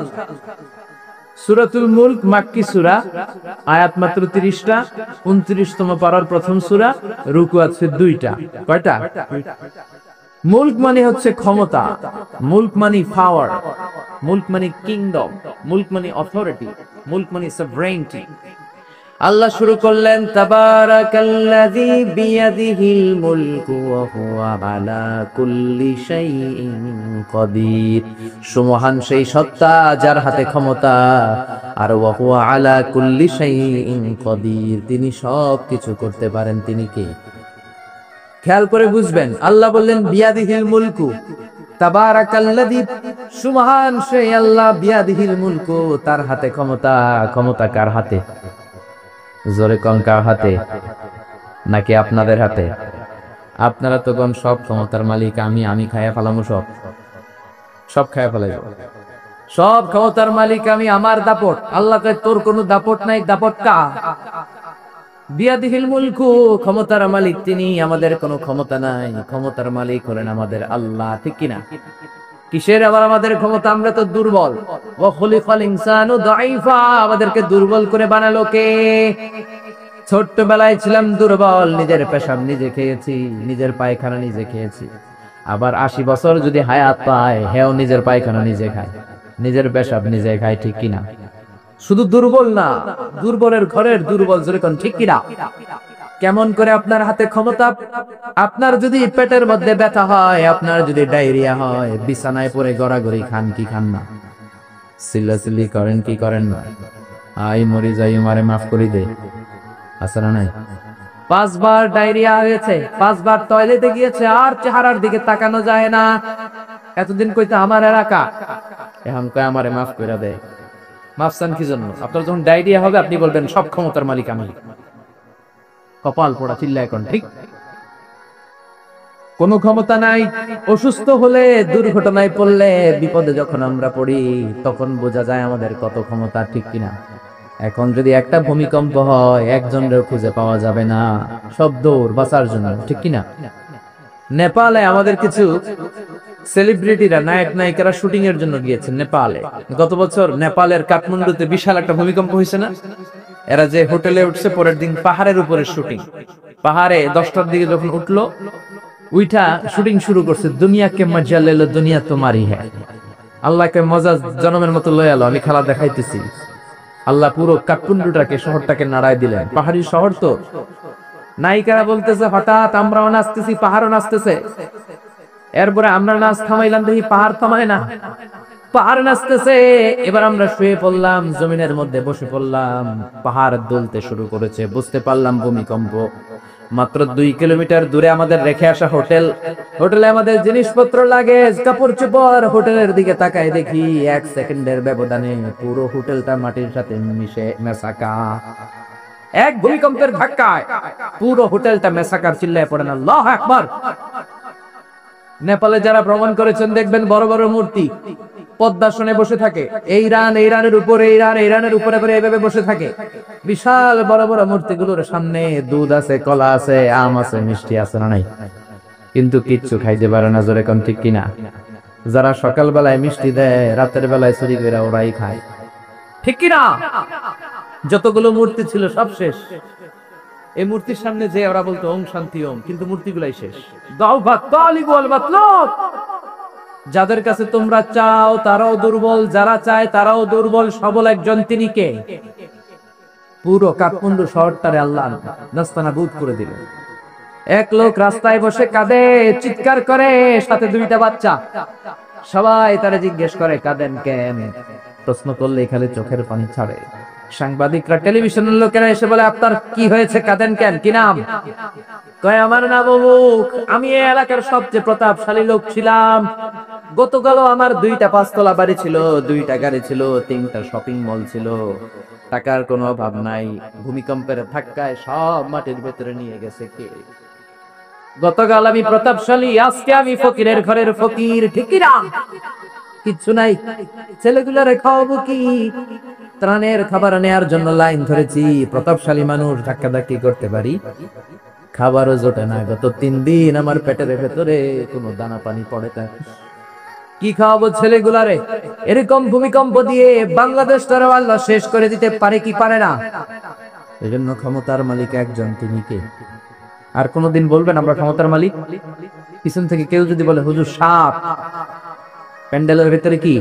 সূরাতুল মুলক মাক্কি সূরা, আয়াত মাত্র 30টা, 29তম পারার প্রথম সূরা, রুকু আছে 2টা। কয়টা? মুলক মানে হচ্ছে ক্ষমতা, মুলক মানে পাওয়ার, মুলক মানে কিংডম, মুলক মানে অথরিটি, মুলক মানে সভরেইনিটি। আল্লাহ শুরু করলেন, তাবারাকাল্লাযী বিয়াদিহিল মুলকু ওয়া হুয়া আলা কুল্লি শাইইন কাদির। সুমহান সেই সত্তা যার হাতে ক্ষমতা, আর ওয়া হুয়া আলা কুল্লি শাইইন কাদির, তিনি সব কিছু করতে পারেন। তিনি কে? খেয়াল করে বুঝবেন। আল্লাহ বললেন বিয়াদিহিল মুলকু, তাবারাকাল্লাযী, সুমহান সেই আল্লাহ, বিয়াদিহিল মুলকু, তার হাতে ক্ষমতা। ক্ষমতা কার হাতে? জোরে কোন, কার হাতে? নাকি আপনাদের হাতে? আপনারা তো কোন সব ক্ষমতার মালিক, আমি খায়া ফেলামু, সব খায়া ফেলাই, সব ক্ষমতার মালিক আমি, আমার দাপট। আল্লাহ কয় তোর কোনো দাপট নাই, দাপট কা? বিয়াদিহিল মুলকু, ক্ষমতার মালিক তিনি, আমাদের কোনো ক্ষমতা নাই। ক্ষমতার মালিক হলেন আমাদের আল্লাহ, ঠিক কিনা? কিসের আবার আমাদের ক্ষমতা? আমরা তো দুর্বল। ওয়া খুলিকাল ইনসানু দাঈফা, আমাদেরকে দুর্বল করে বানালো কে? ছোট্টবেলায় ছিলাম দুর্বল, নিজের পেশাব নিজে খেয়েছি, নিজের পায়খানা নিজে খেয়েছি। আবার 80 বছর যদি হায়াত পায়, হেও নিজের পায়খানা নিজে খায়, নিজের পেশাব নিজে খায়, ঠিক কিনা? শুধু দুর্বল না, দুর্বলের ঘরের দুর্বল, যেরকম, ঠিক কিনা? কেমন করে আপনার হাতে ক্ষমতা? আপনার যদি পেটের মধ্যে ব্যথা হয়, আপনার যদি ডায়রিয়া হয়, বিছানায় পড়ে গড়াগড়ি খান কি খান না? চিল্লাচিল্লি করেন কি করেন না? আই মরি যাই, মারে মাফ করি দে, আছে না নাই? 5 বার ডায়রিয়া হয়েছে, 5 বার টয়লেটে গিয়েছে, আর চেহারার দিকে তাকানো যায় না। এতদিন কইতে আমার এলাকা, এখন কয় আমারে মাফ কইরা দে। মাফ চান কি জন্য? আপনার যখন ডায়রিয়া হবে, আপনি বলবেন সব ক্ষমতার মালিক আমি। কপাল পোড়া, চিল্লা এখন, ঠিক? কোনো ক্ষমতা নাই। অসুস্থ হলে, দুর্ঘটনায় পড়লে, বিপদে যখন আমরা পড়ি, তখন বোঝা যায় আমাদের কত ক্ষমতা, ঠিক কিনা? এখন যদি একটা ভূমিকম্প হয়, একজনের খুঁজে পাওয়া যাবে না, সব দৌড় বাঁচার জন্য, ঠিক কিনা? নেপালে আমাদের কিছু সেলিব্রিটিরা, নায়ক নায়িকারা শুটিং এর জন্য গিয়েছেন নেপালে। গত বছর নেপালের কাঠমান্ডুতে বিশাল একটা ভূমিকম্প হয়েছে না? এরা যে হোটেলে উঠছে পরের দিন পাহাড়ের উপরে শুটিং, পাহাড়ে 10টার দিকে যখন উঠলো উইঠা শুটিং শুরু করছে, দুনিয়াকে মজা লেলো দুনিয়া তোমারই হ্যাঁ। আল্লাহকে মজা জনমের মতো লয়ে আলো, আমি খেলা দেখাইতেছি। আল্লাহ পুরো কাঠমান্ডুটাকে শহরটাকে নাড়ায় দিলেন, পাহাড়ি শহর তো। নায়িকারা বলতেছে হঠাৎ আমরাও নাচতেছি, পাহাড়ও নাচতেছে। এরপরে আমরা নাচ থামাইলাম, দেখি পাহাড় থামায় না, পাহাড় নাচতেছে। এবার আমরা শুয়ে পড়লাম, জমিনের মধ্যে বসে পড়লাম, পাহাড় দুলতে শুরু করেছে। বুঝতে পারলাম ভূমিকম্প। মাত্র 2 কিলোমিটার দূরে আমাদের রেখে আসা হোটেল, হোটেলে আমাদের জিনিসপত্র লাগে, কাপড় চোপড়। হোটেলের দিকে তাকায় দেখি 1 সেকেন্ডের ব্যবধানে পুরো হোটেলটা মাটির সাথে মিশে মেশাকা। এক ভূমিকম্পের ধাক্কায় পুরো হোটেলটা মেশাকার। চিল্লায় পড়েন আল্লাহু আকবার। নেপালে যারা ভ্রমণ করেছেন দেখবেন বড় বড় মূর্তি পদ্মাসনে বসে থাকে। এই ইরানের উপরে, ইরানের উপরে করে এইভাবে বসে থাকে। বিশাল বড় বড় মূর্তিগুলোর সামনে দুধ আছে, কলা আছে, আম আছে, মিষ্টি আছে না নাই, কিন্তু কিচ্ছু খাইতে পারে না। জোরে কোন ঠিক কিনা? যারা সকাল বেলায় মিষ্টি দেয়, রাতের বেলায় চুরি করে ওরাই খায়, ঠিক কিনা? যতগুলো মূর্তি ছিল সব শেষ। এই মূর্তির সামনে যে ওরা বলতো ওম শান্তি ওম, কিন্তু মূর্তিগুলাই শেষ। যাদের কাছে তোমরা চাও তারাও দুর্বল, যারা চায় তারাও দুর্বল। সবল একজন, তিনি কে? পুরো কাঠমান্ডু শহরটারে আল্লাহ নাস্তানাবুদ করে দিল। এক লোক রাস্তায় বসে কাঁদে, চিৎকার করে, সাথে 2টা বাচ্চা। সবাই তারে জিজ্ঞেস করে কাঁদেন কেন? প্রশ্ন করলে খালি চোখের পানি ছাড়ে। সাংবাদিকরা, টেলিভিশনের লোকেরা এসে বলে আপনার কি হয়েছে, কাঁদেন কেন, কি নাম? কয় আমার নাম অমুক, আমি এই এলাকার সবচেয়ে প্রতাপশালী লোক ছিলাম। গতকালও আমার 2টা 5 তলা বাড়ি ছিল, 2টা গাড়ি ছিল, 3টা শপিং মল ছিল, টাকার কোনো অভাব নাই। ভূমিকম্পের ধাক্কায় সব মাটির ভেতরে নিয়ে গেছে কে? গতকাল আমি প্রতাপশালী, আজকে আমি ফকিরের ঘরের ফকির, ঠিক না? কিচ্ছু নাই। ছেলেগুলোরে খাওয়াবো কি? ত্রাণের খাবার নেয়ার জন্য লাইন ধরেছি। প্রতাপশালী মানুষ, ধাক্কাধাক্কি করতে পারি, খাবারও জোটে না। গত 3 দিন আমার পেটের ভেতরে কোনো দানা পানি পড়ে না। কি খাওয়াবো ছেলেগুলারে? এরকম ভূমিকম্প দিয়ে বাংলাদেশটারে আল্লাহ শেষ করে দিতে পারে কি পারে না? এজন্য ক্ষমতার মালিক একজন, তিনি কে? আর কোনদিন বলবেন আমরা ক্ষমতার মালিক? পিছন থেকে কেউ যদি বলে হুজুর সাপ, প্যান্ডেলের ভেতরে কি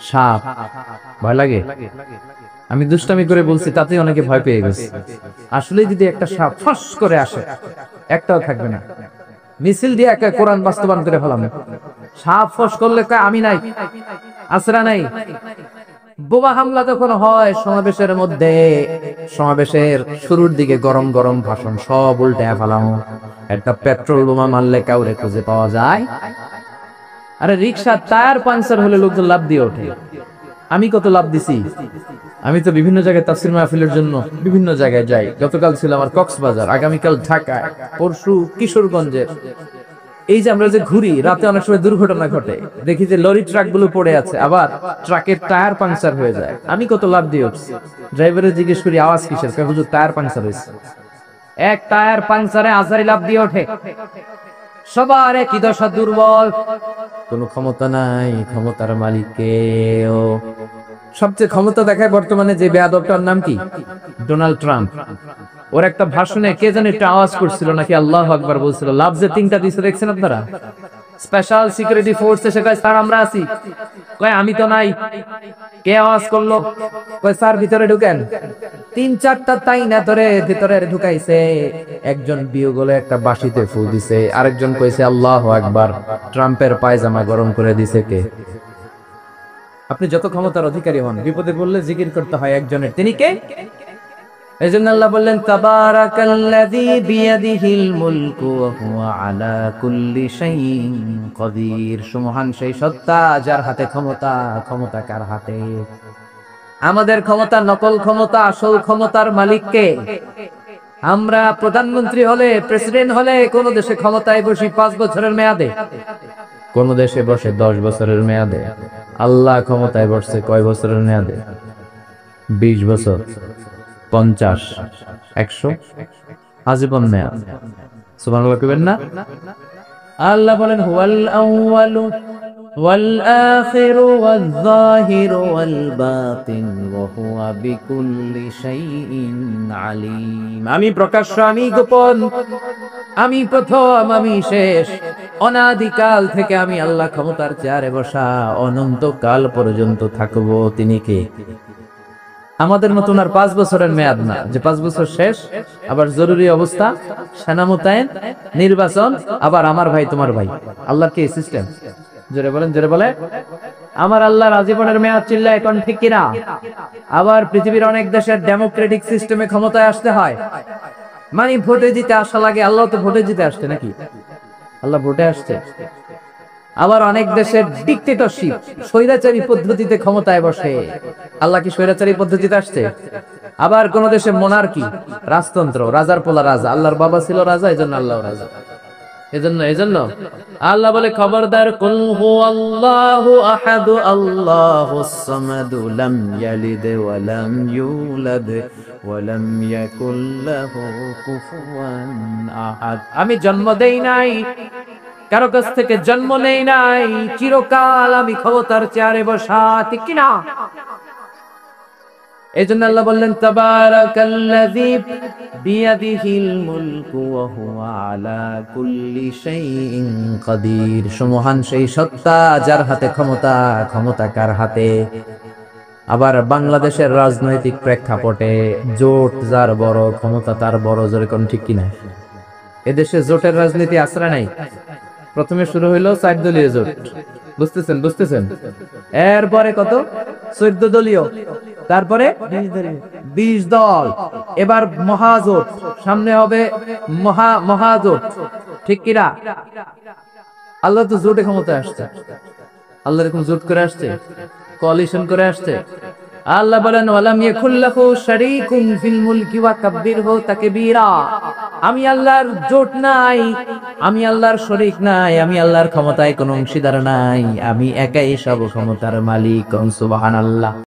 সাপ, ভয় লাগে? আমি দুষ্টামি করে বলছি, তাতে অনেকে ভয় পেয়ে গেছে। আসলে যদি একটা সাপ ফস করে আসে, একটাও থাকবে না। মিছিল দিয়ে একটা কোরআন বাস্তবায়ন করে ফেলাম। সাপ ফস করলে কয় আমি নাই, আসরা নাই। বোমা হামলা যখন হয় সমাবেশের মধ্যে, সমাবেশের শুরুর দিকে গরম গরম ভাষণ, সব উল্টায় ফেলাম। একটা পেট্রোল বোমা মারলে কাউরে খুঁজে পাওয়া যায়? আরে রিক্সার টায়ার পাংচার হলে লোকজন লাভ দিয়ে ওঠে। আমি কত লাভ দিছি? আমি তো বিভিন্ন জায়গায় তাফসীর মাহফিলের জন্য বিভিন্ন জায়গায় যাই। গতকাল ছিল আমার কক্সবাজার, আগামীকাল ঢাকা, পরশু কিশোরগঞ্জের। এই যে আমরা যে ঘুরি, রাতে অনেক সময় দুর্ঘটনা ঘটে, দেখি যে লরি ট্রাক গুলো পড়ে আছে, আবার ট্রাকের টায়ার পাংচার হয়ে যায়। আমি কত লাভ দিয়ে উঠছি। ড্রাইভারের জিজ্ঞেস করি আওয়াজ কিসের? হুজুর টায়ার পাংচার হয়েছে। এক টায়ার পাংচারে আজারি লাভ দিয়ে ওঠে। সবার একই দশা, দুর্বল, কোনো ক্ষমতা নাই। ক্ষমতার মালিককে সবচেয়ে ক্ষমতা দেখায় বর্তমানে যে বেয়াদবটার নাম কি? Donald Trump. ওর একটা ভাষণে কে জানি একটা আওয়াজ করছিল নাকি আল্লাহু আকবার বলছিল। লাভ যে 3টা দিছে দেখছেন আপনারা? স্পেশাল সিকিউরিটি ফোর্স এসে কয় স্যার আমরা আছি। কয় আমি তো নাই। কে আওয়াজ করলো? কয় স্যার ভিতরে ঢুকেন। 3-4টা তাই না ধরে ভিতরে ঢুকাইছে। একজন বিয়োগলে একটা বাঁশিতে ফু দিছে, আরেকজন কইছে আল্লাহু আকবার। ট্রাম্পের পায়জামা গরম করে দিছে কে? আপনি যত ক্ষমতার অধিকারী হন, বিপদে পড়লে জিকির করতে হয় একজনের, তিনি কে? এজন্য আল্লাহ বললেন তাবারাকাল্লাযী বিয়াদিহিল মুলকু ওয়া হুয়া আলা কুল্লি শাইইন কাদির। সুমহান সেই সত্তা যার হাতে ক্ষমতা। ক্ষমতা কার হাতে? আমাদের ক্ষমতা নকল ক্ষমতা, আসল ক্ষমতার মালিক কে? আমরা প্রধানমন্ত্রী হলে, প্রেসিডেন্ট হলে কোন দেশে ক্ষমতায় বসি 5 বছরের মেয়াদে, কোন দেশে বসে 10 বছরের মেয়াদে। আল্লাহ ক্ষমতায় বসছে কয় বছরের মেয়াদে? 20 বছর, 50, 100, আজীবন মেয়াদ। সুবহানাল্লাহ কইবেন না? আল্লাহ বলেন হুয়াল আউয়ালু والآخر والظاهر والباطن وهو بكل شيء عليم। আমি প্রকাশ্য, আমি গোপন, আমি প্রথম, আমি শেষ। অনাদিকাল থেকে আমি আল্লাহ ক্ষমতার চেয়ারে বসা, অনন্তকাল পর্যন্ত থাকবো। তিনি কে? আমাদের মতন আর 5 বছরের মেয়াদ না যে 5 বছর শেষ, আবার জরুরি অবস্থা, সেনা মোতায়েন, নির্বাচন, আবার আমার ভাই তোমার ভাই। আল্লাহর কি সিস্টেম? জোরে বলেন, জোরে বলে। আমার আল্লাহর আজীবনের মেয়াদ চিল্লায় এখন ঠিক কিনা? আবার পৃথিবীর অনেক দেশের ডেমোক্রেটিক সিস্টেমে ক্ষমতায় আসতে হয়, মানে ভোটে জিতে আসা লাগে। আল্লাহ তো ভোটে জিতে আসছে নাকি? আল্লাহ ভোটে আসছে। আবার অনেক দেশের ডিক্টেটরশিপ, স্বৈরাচারী পদ্ধতিতে ক্ষমতায় বসে। আল্লাহ কি স্বৈরাচারী পদ্ধতিতে আসছে? আবার কোন দেশে মোনার্কি, রাজতন্ত্র, রাজার পোলা রাজা। আল্লাহর বাবা ছিল রাজা, এজন্য আল্লাহ রাজা। এজন্য আল্লাহ বলে, খবরদার, কুল হুয়াল্লাহু আহাদ আল্লাহুস সামাদ লাম ইয়ালিদ ওয়া লাম ইউলাদ ওয়া লাম ইয়াকুল লাহু কুফুয়ান আহাদ। আমি জন্ম দেই নাই, কারো কাছ থেকে জন্ম নেই নাই, চিরকাল আমি ক্ষমতার চেয়ারে বসা, ঠিক কিনা? এজন্য আল্লাহ বললেন, তাবারাকাল্লাযী বিয়াদিহিল মুলকু ওয়া হুয়া আলা কুল্লি শাইইন কাদির। সুমহান সেই সত্তা যার হাতে ক্ষমতা, ক্ষমতা কার হাতে? আবার বাংলাদেশের রাজনৈতিক প্রেক্ষাপটে জোট যার বড়, ক্ষমতা তার বড়। জোরে কোন ঠিক কিনা? এদেশে জোটের রাজনীতি আসরা নাই। প্রথমে শুরু হইলো 4 দলীয় জোট, বুঝতেছেন? এরপরে কত? 14 দলীয়, তারপরে 20 দল, এবার মহাজোট, সামনে হবে মহাজোট, ঠিক কিনা? আল্লাহ তো জোটে ক্ষমতায় আসছে। আল্লাহ এরকম জোট করে আসছে, কোয়ালিশন করে আসছে। আল্লাহ বলেন, ওয়ালাম ইয়াকুল্লাহু শারীকুন ফিল মুলকি ওয়া কাব্বিরহু তাকবীরা। আমি আল্লাহর জোট নাই, আমি আল্লাহর শরীক নাই, আমি আল্লাহর ক্ষমতায় কোনো অংশীদার নাই, আমি একাই সব ক্ষমতার মালিক। সুবহানাল্লাহ।